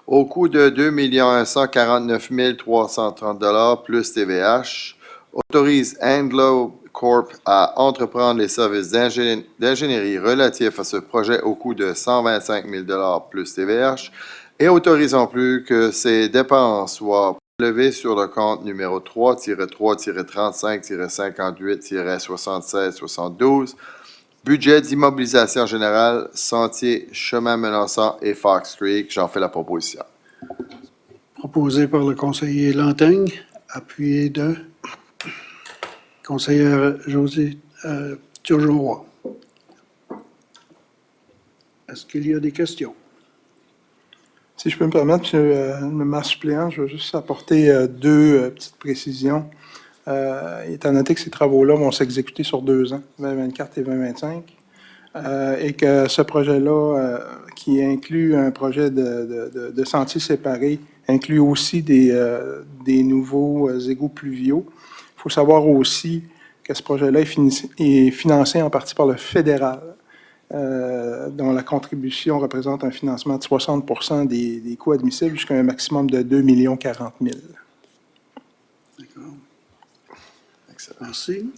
au coût de 2 149 330 $ plus TVH, autorise Anglo Corp à entreprendre les services d'ingénierie relatifs à ce projet au coût de 125 000 $ plus TVH et autorise en plus que ces dépenses soient prélevées sur le compte numéro 3-3-35-58-76-72, budget d'immobilisation générale, sentier, chemin Mélenchon et Fox Creek. J'en fais la proposition. Proposé par le conseiller Lantaigne, appuyé de conseillère Josée Turgeon-Roy. Est-ce qu'il y a des questions? Si je peux me permettre, Monsieur le maire suppléant, je veux juste apporter deux petites précisions. Il est à noter que ces travaux-là vont s'exécuter sur 2 ans, 2024 et 2025, et que ce projet-là, qui inclut un projet de sentiers séparés, inclut aussi des nouveaux égouts pluviaux. Il faut savoir aussi que ce projet-là est financé en partie par le fédéral, dont la contribution représente un financement de 60% des coûts admissibles jusqu'à un maximum de 2 040 000. D'accord. Merci.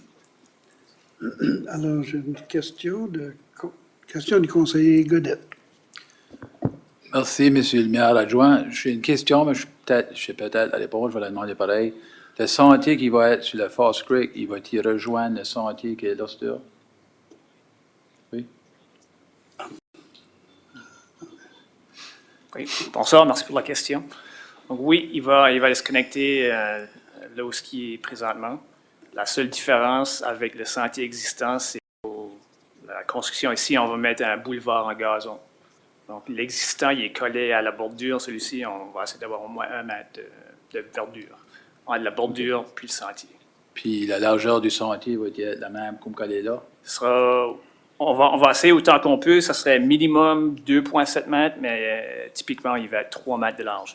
Alors, j'ai une question du conseiller Godette. Merci, Monsieur le maire adjoint. J'ai une question, mais je sais peut-être à l'époque, je vais la demander pareil. Le sentier qui va être sur la Foss Creek, il va-t-il rejoindre le sentier qui est là sur? Oui. Oui, bonsoir, merci pour la question. Donc oui, il va aller se connecter là où il est présentement. La seule différence avec le sentier existant, c'est la construction ici, on va mettre un boulevard en gazon. Donc l'existant, il est collé à la bordure. Celui-ci, on va essayer d'avoir au moins 1 mètre de verdure entre la bordure puis le sentier. Puis la largeur du sentier va être la même comme qu'elle est là? On va essayer autant qu'on peut. Ça serait minimum 2,7 mètres, mais typiquement, il va être 3 mètres de large.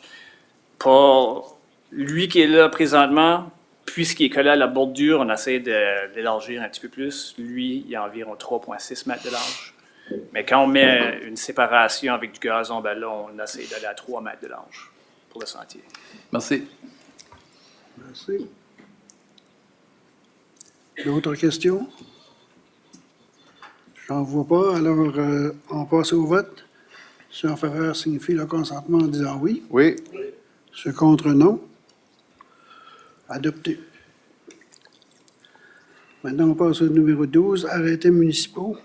Pour lui qui est là présentement, puisqu'il est collé à la bordure, on essaie d'élargir un petit peu plus. Lui, il y a environ 3,6 mètres de large. Mais quand on met une séparation avec du gazon, ben là, on essaie d'aller à 3 mètres de large pour le sentier. Merci. Merci. D'autres questions? J'en vois pas. Alors, on passe au vote. Ceux en faveur signifient le consentement en disant oui. Oui. Ceux contre, non. Adopté. Maintenant, on passe au numéro 12, arrêtés municipaux.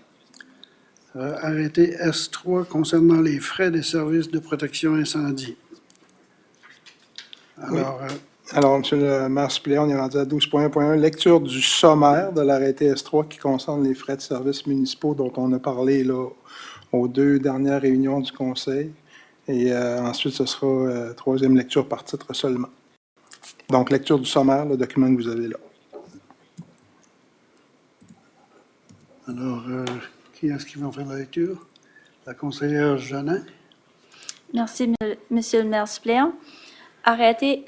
Arrêté S3 concernant les frais des services de protection incendie. Alors, Alors, Monsieur le maire suppléant, on est rendu à 12.1.1, lecture du sommaire de l'arrêté S3 qui concerne les frais de services municipaux dont on a parlé là, aux 2 dernières réunions du Conseil. Et ensuite, ce sera troisième lecture par titre seulement. Donc, lecture du sommaire, le document que vous avez là. alors qui est-ce qui va faire la lecture? La conseillère Jeannin. Merci, Monsieur le maire suppléant. Arrêté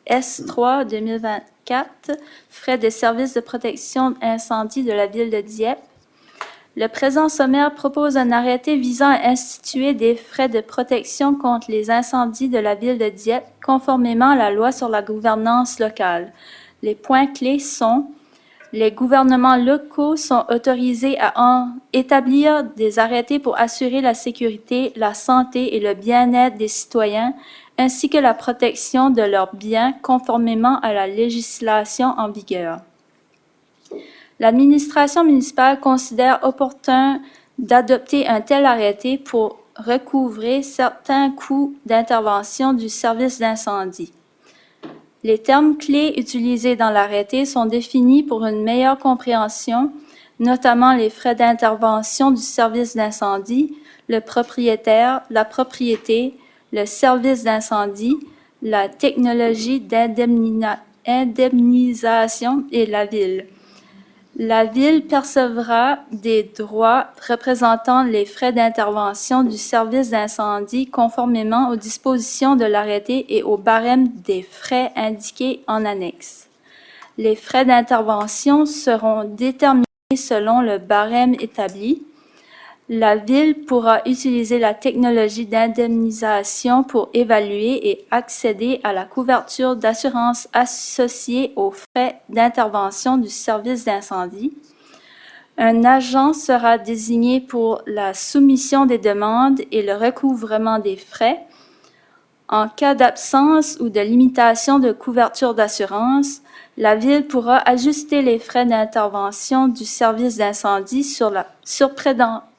S3 2024, frais de services de protection incendie de la ville de Dieppe. Le présent sommaire propose un arrêté visant à instituer des frais de protection contre les incendies de la ville de Dieppe, conformément à la loi sur la gouvernance locale. Les points clés sont: les gouvernements locaux sont autorisés à établir des arrêtés pour assurer la sécurité, la santé et le bien-être des citoyens, ainsi que la protection de leurs biens conformément à la législation en vigueur. L'administration municipale considère opportun d'adopter un tel arrêté pour recouvrer certains coûts d'intervention du service d'incendie. Les termes clés utilisés dans l'arrêté sont définis pour une meilleure compréhension, notamment les frais d'intervention du service d'incendie, le propriétaire, la propriété, le service d'incendie, la technologie d'indemnisation et la ville. La ville percevra des droits représentant les frais d'intervention du service d'incendie conformément aux dispositions de l'arrêté et au barème des frais indiqués en annexe. Les frais d'intervention seront déterminés selon le barème établi. La ville pourra utiliser la technologie d'indemnisation pour évaluer et accéder à la couverture d'assurance associée aux frais d'intervention du service d'incendie. Un agent sera désigné pour la soumission des demandes et le recouvrement des frais. En cas d'absence ou de limitation de couverture d'assurance, la ville pourra ajuster les frais d'intervention du service d'incendie sur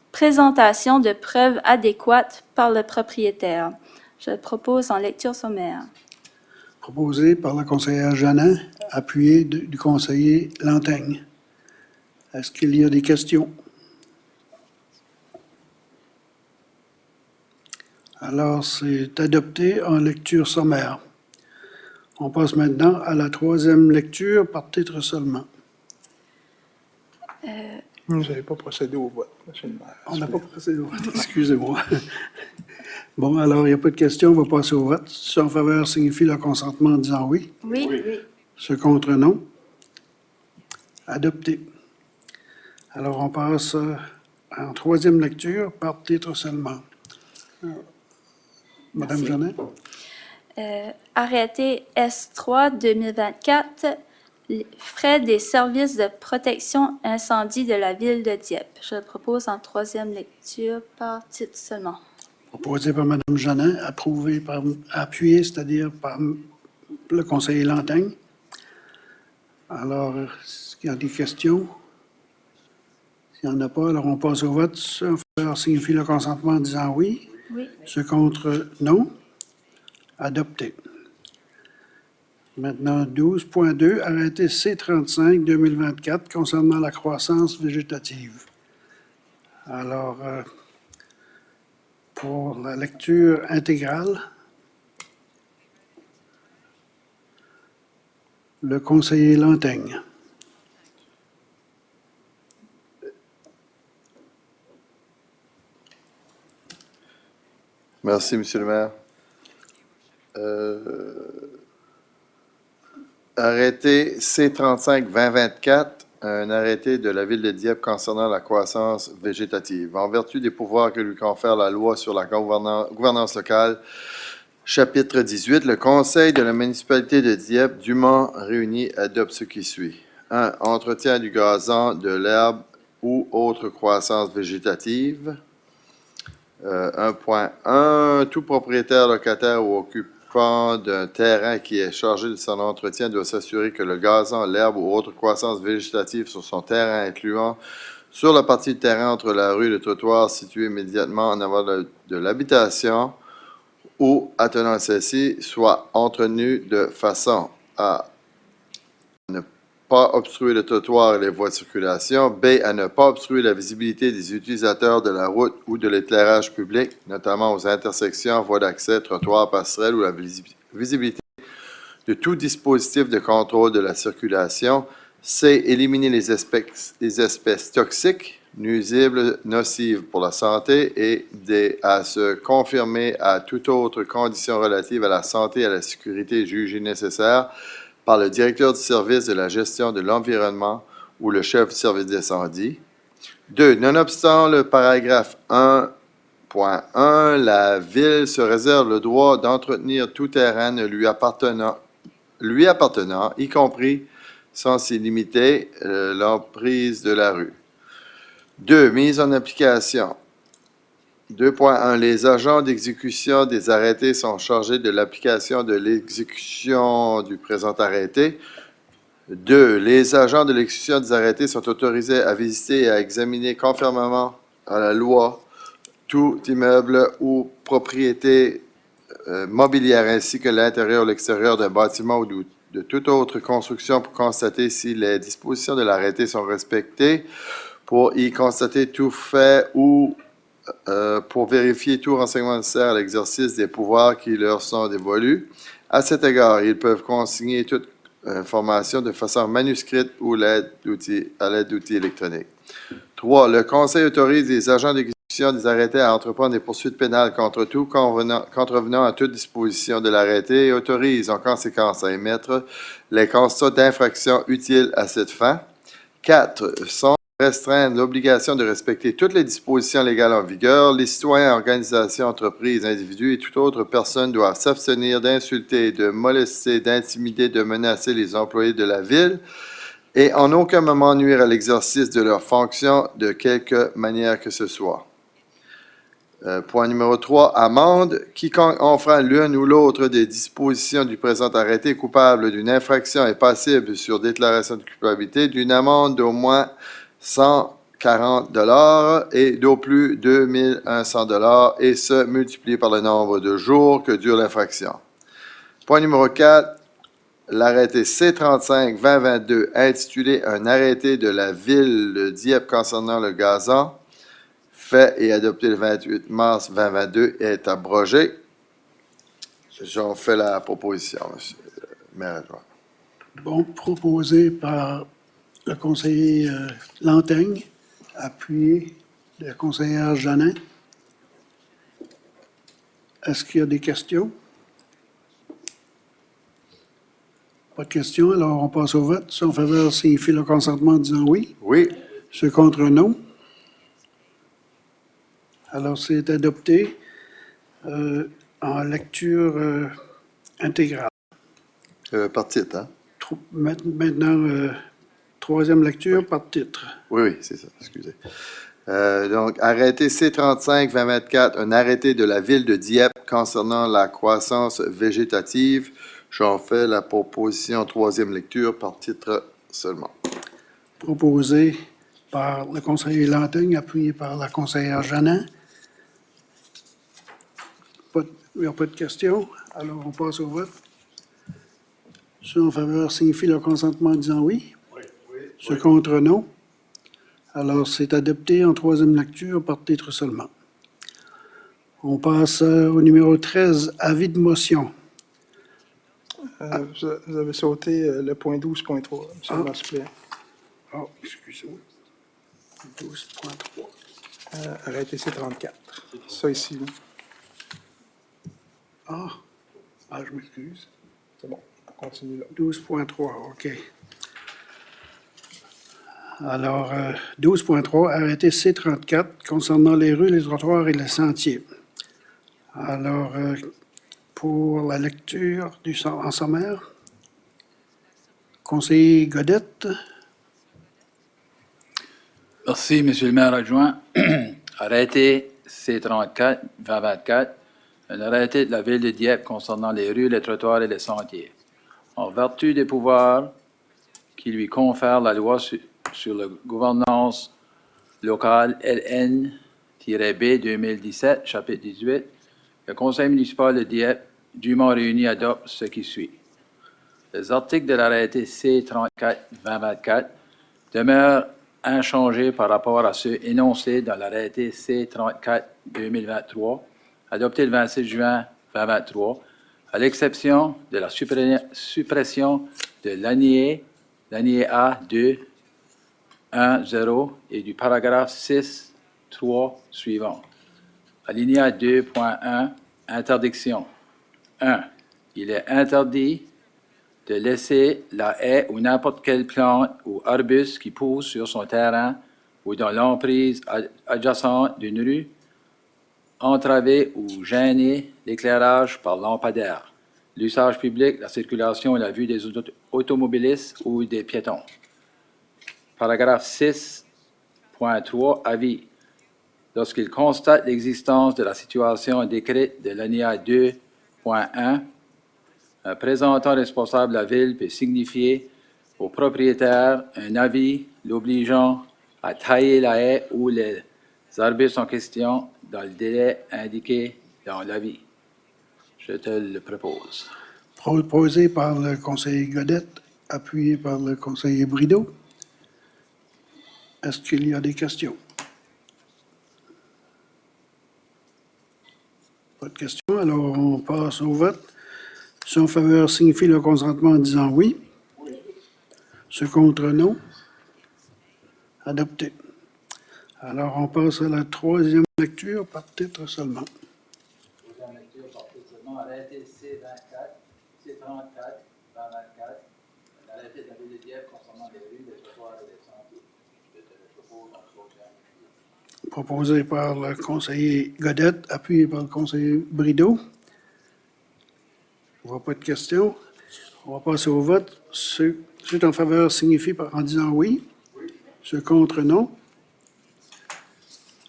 présentation de preuves adéquates par le propriétaire. Je le propose en lecture sommaire. Proposé par la conseillère Jeannin, appuyé du conseiller Lantaigne. Est-ce qu'il y a des questions? Alors, c'est adopté en lecture sommaire. On passe maintenant à la troisième lecture par titre seulement. Vous n'avez pas procédé au vote, monsieur le maire. On n'a pas procédé au vote, excusez-moi. Bon, alors, il n'y a pas de question, on va passer au vote. Ceux en faveur signifient leur consentement en disant oui. Oui. Ceux contre, non. Adopté. Alors, on passe en troisième lecture par titre seulement. Madame Jeannet? Arrêté S3 2024, les frais des services de protection incendie de la ville de Dieppe. Je le propose en troisième lecture par titre seulement. Proposé par Mme Jeannin, appuyé, c'est-à-dire par le conseiller Lantaigne. Alors, est-ce qu'il y a des questions? S'il n'y en a pas, alors on passe au vote. Ceux en faveur signifient le consentement en disant oui. Oui. Ceux contre, non. Adopté. Maintenant, 12.2, arrêté C35-2024 concernant la croissance végétative. Alors, pour la lecture intégrale, le conseiller Lantaigne. Merci, monsieur le maire. Arrêté C35-2024, un arrêté de la Ville de Dieppe concernant la croissance végétative. En vertu des pouvoirs que lui confère la loi sur la gouvernance locale, chapitre 18, le Conseil de la municipalité de Dieppe, dûment réuni, adopte ce qui suit. 1. Entretien du gazon, de l'herbe ou autre croissance végétative. 1.1. Tout propriétaire, locataire ou occupant d'un terrain qui est chargé de son entretien doit s'assurer que le gazon, l'herbe ou autre croissance végétative sur son terrain, incluant sur la partie de terrain entre la rue et le trottoir situé immédiatement en avant de l'habitation ou attenant à celle-ci, soit entretenu de façon à ne pas obstruer le trottoir et les voies de circulation. B. À ne pas obstruer la visibilité des utilisateurs de la route ou de l'éclairage public, notamment aux intersections, voies d'accès, trottoirs, passerelles ou la visibilité de tout dispositif de contrôle de la circulation. C. Éliminer les espèces toxiques, nuisibles, nocives pour la santé. Et D. À se confirmer à toute autre condition relative à la santé et à la sécurité jugée nécessaire par le directeur du service de la gestion de l'environnement ou le chef du service d'incendie. 2. Nonobstant le paragraphe 1.1, la Ville se réserve le droit d'entretenir tout terrain ne lui appartenant, y compris, sans s'y limiter, l'emprise de la rue. 2. Mise en application. 2.1. Les agents d'exécution des arrêtés sont chargés de l'application de l'exécution du présent arrêté. 2. Les agents de l'exécution des arrêtés sont autorisés à visiter et à examiner conformément à la loi tout immeuble ou propriété mobilière ainsi que l'intérieur ou l'extérieur d'un bâtiment ou de toute autre construction pour constater si les dispositions de l'arrêté sont respectées, pour y constater tout fait ou pour vérifier tout renseignement nécessaire à l'exercice des pouvoirs qui leur sont dévolus. À cet égard, ils peuvent consigner toute information de façon manuscrite ou à l'aide d'outils électroniques. 3. Le Conseil autorise les agents d'exécution des arrêtés à entreprendre des poursuites pénales contre tout contrevenant à toute disposition de l'arrêté et autorise en conséquence à émettre les constats d'infraction utiles à cette fin. 4. Restreindre l'obligation de respecter toutes les dispositions légales en vigueur. Les citoyens, organisations, entreprises, individus et toute autre personne doivent s'abstenir d'insulter, de molester, d'intimider, de menacer les employés de la Ville et en aucun moment nuire à l'exercice de leurs fonctions de quelque manière que ce soit. Point numéro 3. Amende. Quiconque enfreint l'une ou l'autre des dispositions du présent arrêté est coupable d'une infraction est passible sur déclaration de culpabilité d'une amende d'au moins 140 $ et d'au plus 2100 $ et ce, multiplié par le nombre de jours que dure l'infraction. Point numéro 4. L'arrêté C35-2022 intitulé « Un arrêté de la Ville de Dieppe concernant le gazon » fait et adopté le 28 mars 2022 est abrogé. J'en fais la proposition, monsieur le maire adjoint. Bon, proposé par le conseiller Lantaigne, appuyé de la conseillère Janin. Est-ce qu'il y a des questions? Pas de questions, alors on passe au vote. Ceux en faveur signifient le consentement en disant oui. Oui. Ceux contre, non. Alors, c'est adopté en lecture intégrale. Par titre, hein? Maintenant, troisième lecture par titre. Oui, c'est ça, excusez. Donc, arrêté C-35-2024, un arrêté de la ville de Dieppe concernant la croissance végétative. J'en fais la proposition en troisième lecture par titre seulement. Proposé par le conseiller Lantaigne, appuyé par la conseillère Janin. Il n'y a pas de questions. Alors, on passe au vote. Ceux en faveur signifient leur consentement en disant oui. Ceux contre, non. Alors, c'est adopté en troisième lecture par titre seulement. On passe au numéro 13, avis de motion. Vous avez sauté le point 12.3, monsieur le maire suppléant. Oh, excusez-moi. 12.3. Arrêté C-34. Ça ici, là. Je m'excuse. C'est bon, on continue là. 12.3, OK. Alors, 12.3, arrêté C-34 concernant les rues, les trottoirs et les sentiers. Alors, pour la lecture en sommaire, conseiller Godette. Merci, Monsieur le maire adjoint. Arrêté C-34-2024, un arrêté de la ville de Dieppe concernant les rues, les trottoirs et les sentiers. En vertu des pouvoirs qui lui confère la loi sur la gouvernance locale LN-B 2017, chapitre 18, le conseil municipal de Dieppe, dûment réuni, adopte ce qui suit. Les articles de l'arrêté C-34-2024 demeurent inchangés par rapport à ceux énoncés dans l'arrêté C-34-2023, adopté le 26 juin 2023, à l'exception de la suppression de l'alinéa A 2, 1, 0 et du paragraphe 6, 3 suivant. Alinéa 2.1, interdiction. 1. Il est interdit de laisser la haie ou n'importe quelle plante ou arbuste qui pousse sur son terrain ou dans l'emprise adjacente d'une rue entraver ou gêner l'éclairage par lampadaire, l'usage public, la circulation et la vue des automobilistes ou des piétons. Paragraphe 6.3, avis. Lorsqu'il constate l'existence de la situation décrite de l'alinéa 2.1, un représentant responsable de la ville peut signifier au propriétaire un avis l'obligeant à tailler la haie ou les arbustes en question dans le délai indiqué dans l'avis. Je te le propose. Proposé par le conseiller Godette, appuyé par le conseiller Brideau. Est-ce qu'il y a des questions? Pas de questions, alors on passe au vote. Ceux en faveur signifient le consentement en disant oui. Ceux contre, non. Adopté. Alors, on passe à la troisième lecture par titre seulement. Troisième lecture par titre seulement, arrêté C-24, C-34, 2024, l'arrêté de la ville de Dieppe concernant les rues, les trottoirs et les sentiers. Je te le propose en troisième lecture. Proposé par le conseiller Godette, appuyé par le conseiller Brideau. Je ne vois pas de questions. On va passer au vote. Ceux en faveur signifient en disant oui. Ceux contre, non.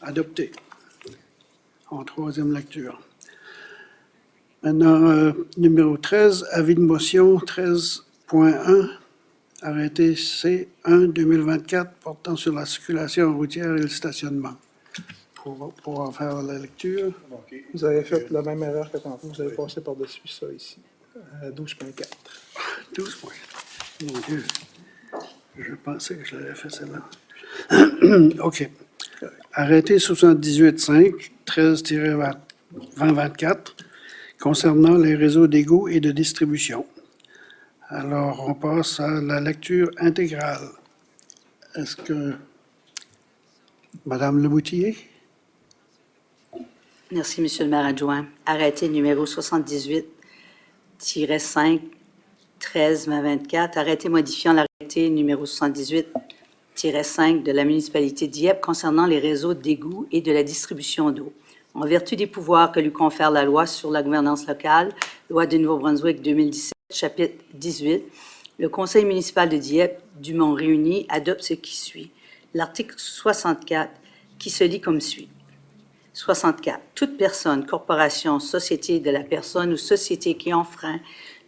Adopté. En troisième lecture. Maintenant, numéro 13, avis de motion 13.1, arrêté C1-2024 portant sur la circulation routière et le stationnement. Pour en faire la lecture. Vous avez fait la même erreur que tantôt. Vous avez passé par-dessus ça ici. 12.4. 12.4. Mon Dieu. Je pensais que je l'avais fait celle-là. OK. Arrêté 78.5, 13-2024, concernant les réseaux d'égouts et de distribution. Alors, on passe à la lecture intégrale. Est-ce que Madame Leboutillier? Merci, Monsieur le maire adjoint. Arrêté numéro 78-5, 13-24, arrêté modifiant l'arrêté numéro 78-5 de la municipalité de Dieppe concernant les réseaux d'égouts et de la distribution d'eau. En vertu des pouvoirs que lui confère la loi sur la gouvernance locale, loi du Nouveau-Brunswick 2017, chapitre 18, le conseil municipal de Dieppe, dûment réuni, adopte ce qui suit. L'article 64, qui se lit comme suit. 64. Toute personne, corporation, société de la personne ou société qui enfreint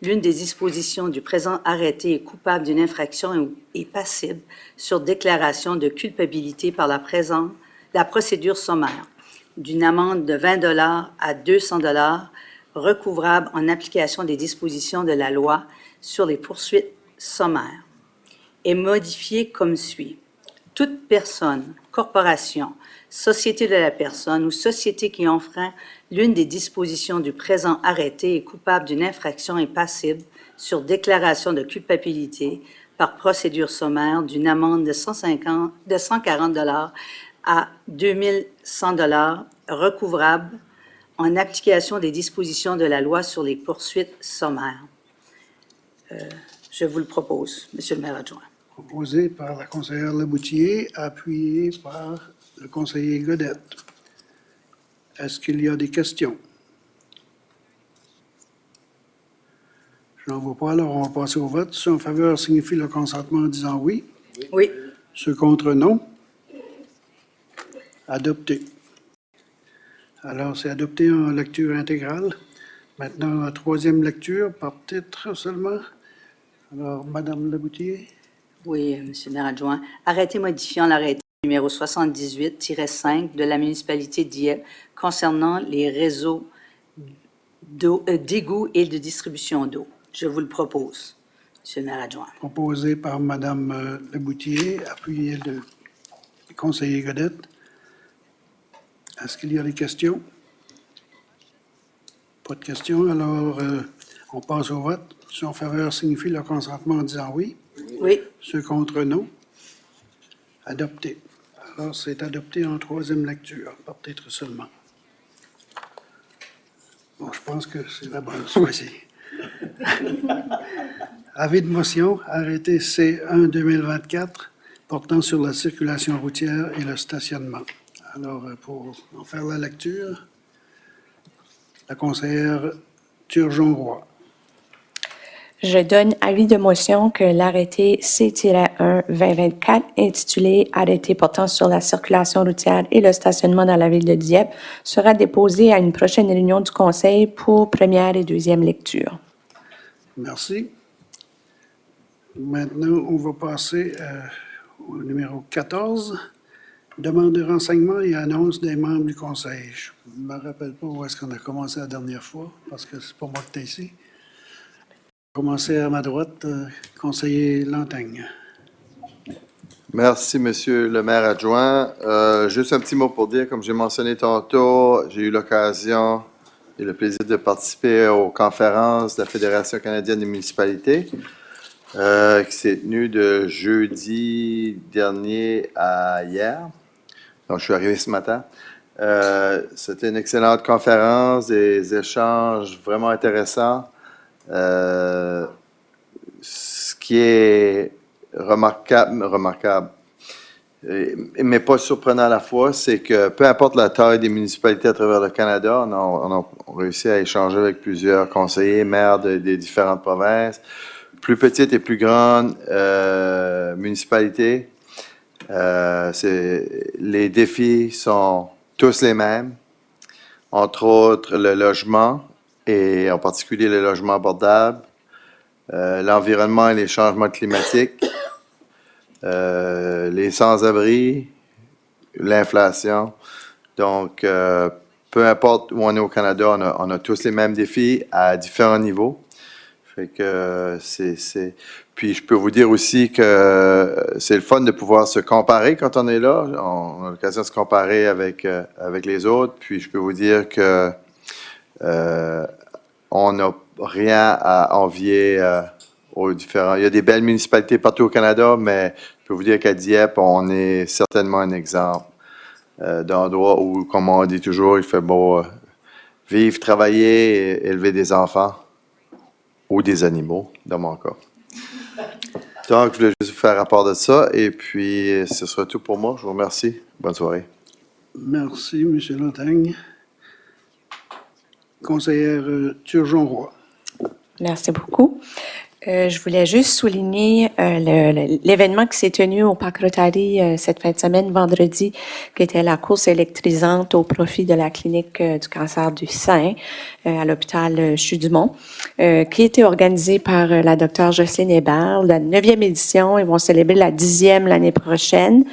l'une des dispositions du présent arrêté est coupable d'une infraction et passible sur déclaration de culpabilité par la procédure sommaire d'une amende de 20 $ à 200 $ recouvrable en application des dispositions de la loi sur les poursuites sommaires est modifiée comme suit. Toute personne, corporation, société de la personne ou société qui enfreint l'une des dispositions du présent arrêté est coupable d'une infraction et passible sur déclaration de culpabilité par procédure sommaire d'une amende de 140 $ à 2100 $ recouvrable en application des dispositions de la loi sur les poursuites sommaires. Je vous le propose, Monsieur le maire adjoint. Proposé par la conseillère Leboutillier, appuyé par le conseiller Godette. Est-ce qu'il y a des questions? Je n'en vois pas, alors on va passer au vote. Ceux en faveur signifient le consentement en disant oui. Oui. Ceux contre, non. Adopté. Alors, c'est adopté en lecture intégrale. Maintenant, la troisième lecture, par titre seulement. Alors, Madame Leboutillier. Oui, Monsieur le maire adjoint. Arrêté modifiant l'arrêté numéro 78-5 de la municipalité de Dieppe concernant les réseaux d'égouts et de distribution d'eau. Je vous le propose, Monsieur le maire adjoint. Proposé par Madame Leboutillier, appuyé le conseiller Godette. Est-ce qu'il y a des questions? Pas de questions, alors on passe au vote. Ceux en faveur signifient leur consentement en disant oui. Oui. Ceux contre, non. Adopté. Alors, c'est adopté en troisième lecture, par titre seulement. Bon, je pense que c'est la bonne choisie. Avis de motion, arrêté C1-2024, portant sur la circulation routière et le stationnement. Alors, pour en faire la lecture, la conseillère Turgeon-Roy. Je donne avis de motion que l'arrêté C-1-2024 intitulé « Arrêté portant sur la circulation routière et le stationnement dans la ville de Dieppe » sera déposé à une prochaine réunion du Conseil pour première et deuxième lecture. Merci. Maintenant, on va passer au numéro 14. Demande de renseignements et annonce des membres du Conseil. Je ne me rappelle pas où est-ce qu'on a commencé la dernière fois, parce que c'est pas moi qui étais ici. Commencer à ma droite, conseiller Lantaigne. Merci, Monsieur le maire adjoint. Juste un petit mot pour dire, comme j'ai mentionné tantôt, j'ai eu l'occasion et le plaisir de participer aux conférences de la Fédération canadienne des municipalités, qui s'est tenue de jeudi dernier à hier. Donc, je suis arrivé ce matin. C'était une excellente conférence, des échanges vraiment intéressants. Ce qui est remarquable, mais pas surprenant à la fois, c'est que peu importe la taille des municipalités à travers le Canada, on a réussi à échanger avec plusieurs conseillers, maires des différentes provinces, plus petites et plus grandes municipalités. Les défis sont tous les mêmes, entre autres le logement, et en particulier le logement abordable, l'environnement et les changements climatiques, les sans-abri, l'inflation. Donc, peu importe où on est au Canada, on a tous les mêmes défis à différents niveaux. Fait que Puis je peux vous dire aussi que c'est le fun de pouvoir se comparer quand on est là. On a l'occasion de se comparer avec les autres. Puis je peux vous dire que on n'a rien à envier aux différents. Il y a des belles municipalités partout au Canada, mais je peux vous dire qu'à Dieppe, on est certainement un exemple d'endroit où, comme on dit toujours, il fait beau vivre, travailler et élever des enfants ou des animaux, dans mon cas. Donc, je voulais juste vous faire rapport de ça. Et puis, ce sera tout pour moi. Je vous remercie. Bonne soirée. Merci, M. Lantagne. Conseillère Turgeon-Roy. Merci beaucoup. Je voulais juste souligner l'événement qui s'est tenu au Parc Rotary cette fin de semaine, vendredi, qui était la course électrisante au profit de la clinique du cancer du sein à l'hôpital CHU-du-Mont, qui a été organisée par la Dr Jocelyne Hébert, la 9e édition. Ils vont célébrer la 10e l'année prochaine.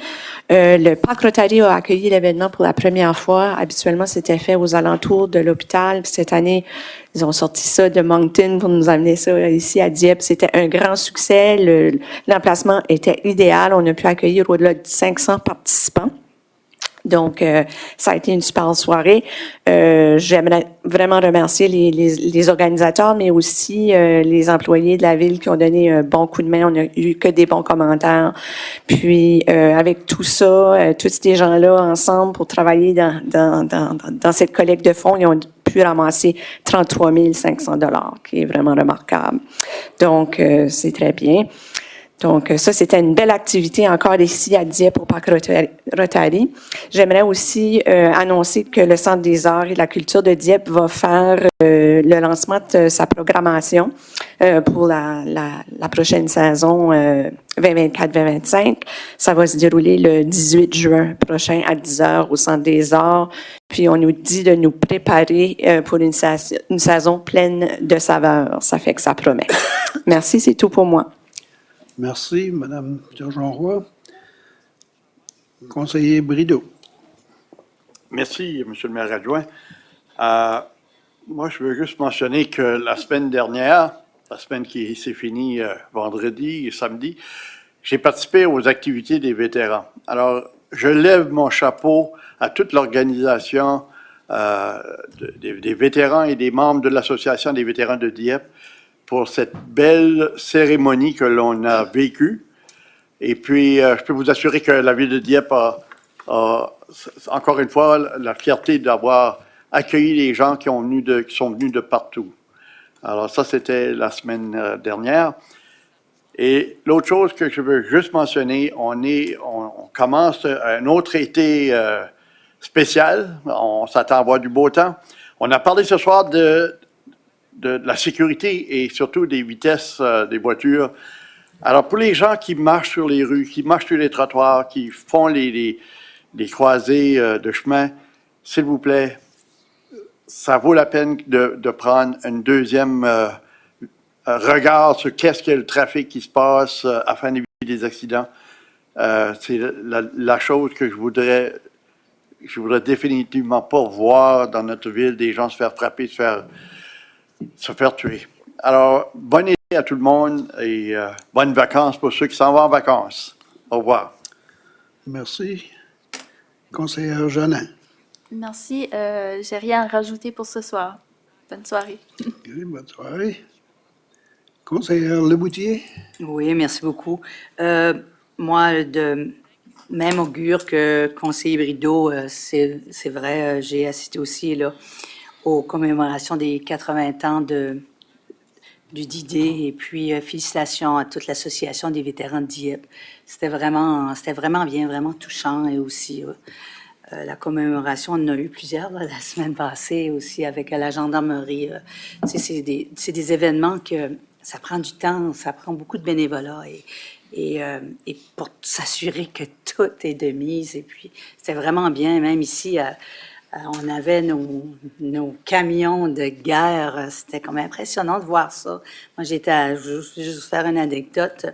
Le Parc Rotary a accueilli l'événement pour la première fois. Habituellement, c'était fait aux alentours de l'hôpital. Puis cette année, ils ont sorti ça de Moncton pour nous amener ça ici à Dieppe. C'était un grand succès. L'emplacement était idéal. On a pu accueillir au-delà de 500 participants. Donc, ça a été une super soirée. J'aimerais vraiment remercier les organisateurs, mais aussi les employés de la ville qui ont donné un bon coup de main. On n'a eu que des bons commentaires. Puis, avec tout ça, tous ces gens-là ensemble pour travailler dans cette collecte de fonds, ils ont pu ramasser 33 500 $, qui est vraiment remarquable. Donc, c'est très bien. Donc, ça, c'était une belle activité encore ici à Dieppe au Parc Rotary. J'aimerais aussi annoncer que le Centre des arts et de la culture de Dieppe va faire le lancement de sa programmation pour la prochaine saison 2024-2025. Ça va se dérouler le 18 juin prochain à 10h au Centre des arts. Puis, on nous dit de nous préparer pour une saison pleine de saveurs. Ça fait que ça promet. Merci, c'est tout pour moi. Merci, Mme Turgeon-Roy. Conseiller Brideau. Merci, M. le maire adjoint. Moi, je veux juste mentionner que la semaine dernière, la semaine qui s'est finie vendredi et samedi, j'ai participé aux activités des vétérans. Alors, je lève mon chapeau à toute l'organisation des vétérans et des membres de l'Association des vétérans de Dieppe pour cette belle cérémonie que l'on a vécue. Et puis, je peux vous assurer que la ville de Dieppe a encore une fois la fierté d'avoir accueilli les gens qui sont venus de partout. Alors ça, c'était la semaine dernière. Et l'autre chose que je veux juste mentionner, on commence un autre été spécial. On s'attend à voir du beau temps. On a parlé ce soir de la sécurité et surtout des vitesses des voitures. Alors, pour les gens qui marchent sur les rues, qui marchent sur les trottoirs, qui font les croisées de chemin, s'il vous plaît, ça vaut la peine de prendre un deuxième regard sur qu'est-ce que le trafic qui se passe afin d'éviter des accidents. C'est la chose que je voudrais définitivement pas voir dans notre ville, des gens se faire frapper, se faire tuer. Alors, bonne été à tout le monde et bonnes vacances pour ceux qui s'en vont en vacances. Au revoir. Merci. Conseillère Jeannin. Merci. J'ai rien à rajouter pour ce soir. Bonne soirée. OK, bonne soirée. Conseillère Leboutier. Oui, merci beaucoup. Moi, de même augure que conseiller Brideau, c'est vrai, j'ai assisté aussi là, aux commémorations des 80 ans du D-Day et puis félicitations à toute l'association des vétérans de Dieppe. C'était vraiment bien, vraiment touchant et aussi la commémoration, on en a eu plusieurs la semaine passée aussi avec la gendarmerie. C'est des événements que ça prend du temps, ça prend beaucoup de bénévolat et pour s'assurer que tout est de mise. Et puis, c'était vraiment bien, même ici, on avait nos camions de guerre. C'était comme impressionnant de voir ça. Moi, je vais juste faire une anecdote.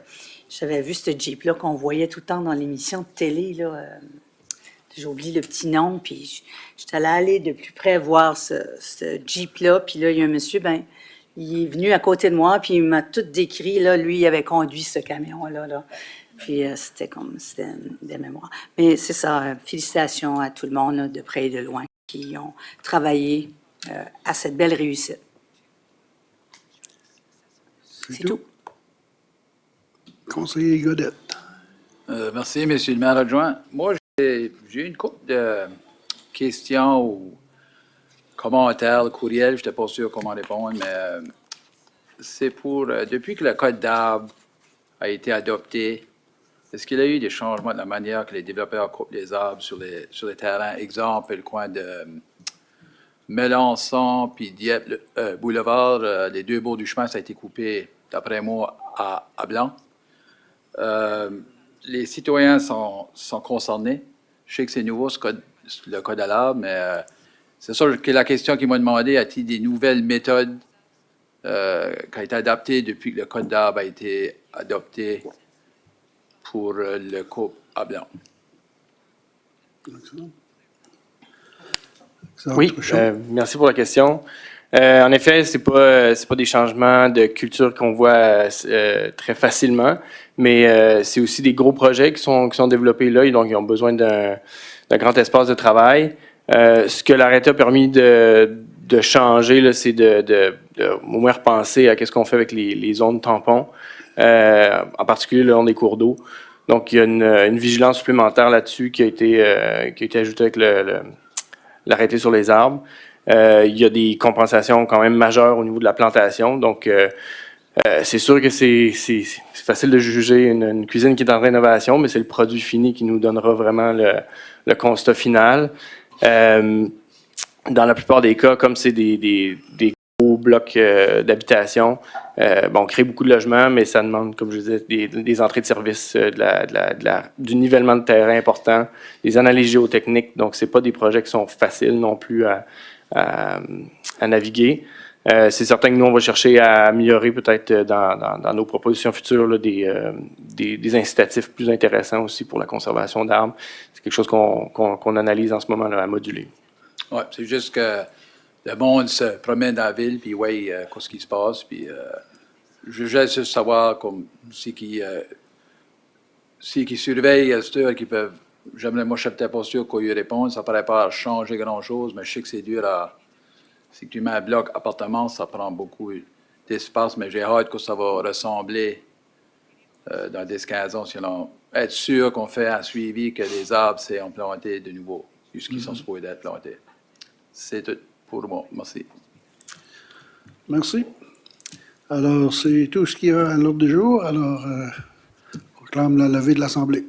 J'avais vu ce Jeep-là qu'on voyait tout le temps dans l'émission de télé, là. J'ai oublié le petit nom, puis j'étais allée aller de plus près voir ce Jeep-là. Puis là, il y a un monsieur, il est venu à côté de moi, puis il m'a tout décrit. Là, lui, il avait conduit ce camion-là. Là. Puis c'était des mémoires. Mais c'est ça, félicitations à tout le monde, là, de près et de loin, qui ont travaillé à cette belle réussite. C'est tout. Conseiller Godette. Merci, Monsieur le maire adjoint. Moi, j'ai une couple de questions ou commentaires, courriels, je n'étais pas sûr comment répondre, mais c'est pour, depuis que le code d'arbre a été adopté, est-ce qu'il y a eu des changements de la manière que les développeurs coupent les arbres sur les terrains? Exemple, le coin de Melançon puis Dieppe Boulevard, les deux bords du chemin, ça a été coupé, d'après moi, à blanc. Les citoyens sont concernés. Je sais que c'est nouveau, le code à l'arbre, mais c'est sûr que la question qu'ils m'ont demandé, a-t-il des nouvelles méthodes qui ont été adaptées depuis que le code d'arbre a été adopté pour le coupe à blanc? Oui, merci pour la question. En effet, c'est pas des changements de culture qu'on voit très facilement, mais c'est aussi des gros projets qui sont développés là, et donc ils ont besoin d'un grand espace de travail. Ce que l'arrêté a permis de changer, là, c'est de au moins repenser à qu'est-ce qu'on fait avec les zones tampons, en particulier le long des cours d'eau. Donc, il y a une vigilance supplémentaire là-dessus qui a été ajoutée avec l'arrêté sur les arbres. Il y a des compensations quand même majeures au niveau de la plantation. Donc, c'est sûr que c'est facile de juger une cuisine qui est en rénovation, mais c'est le produit fini qui nous donnera vraiment le constat final. Dans la plupart des cas, comme c'est des gros blocs d'habitation, on crée beaucoup de logements, mais ça demande, comme je disais, des entrées de service, du nivellement de terrain important, des analyses géotechniques. Donc, c'est pas des projets qui sont faciles non plus à naviguer. C'est certain que nous, on va chercher à améliorer peut-être dans nos propositions futures là, des incitatifs plus intéressants aussi pour la conservation d'arbres. C'est quelque chose qu'on analyse en ce moment là, à moduler. Oui, c'est juste que le monde se promène dans la ville, puis qu'est-ce qui se passe, puis je veux juste savoir comme si qui surveillent qui peuvent. J'aimerais, moi, je n'étais pas sûr qu'on y réponde, ça ne paraît pas changer grand-chose, mais je sais que c'est dur à. Si tu mets un bloc appartement, ça prend beaucoup d'espace, mais j'ai hâte que ça va ressembler dans 10-15 ans, sinon être sûr qu'on fait un suivi, que les arbres sont plantés de nouveau, jusqu'ils sont supposés être plantés. C'est tout pour moi. Merci. Merci. Alors, c'est tout ce qu'il y a à l'ordre du jour. Alors, je proclame la levée de l'Assemblée.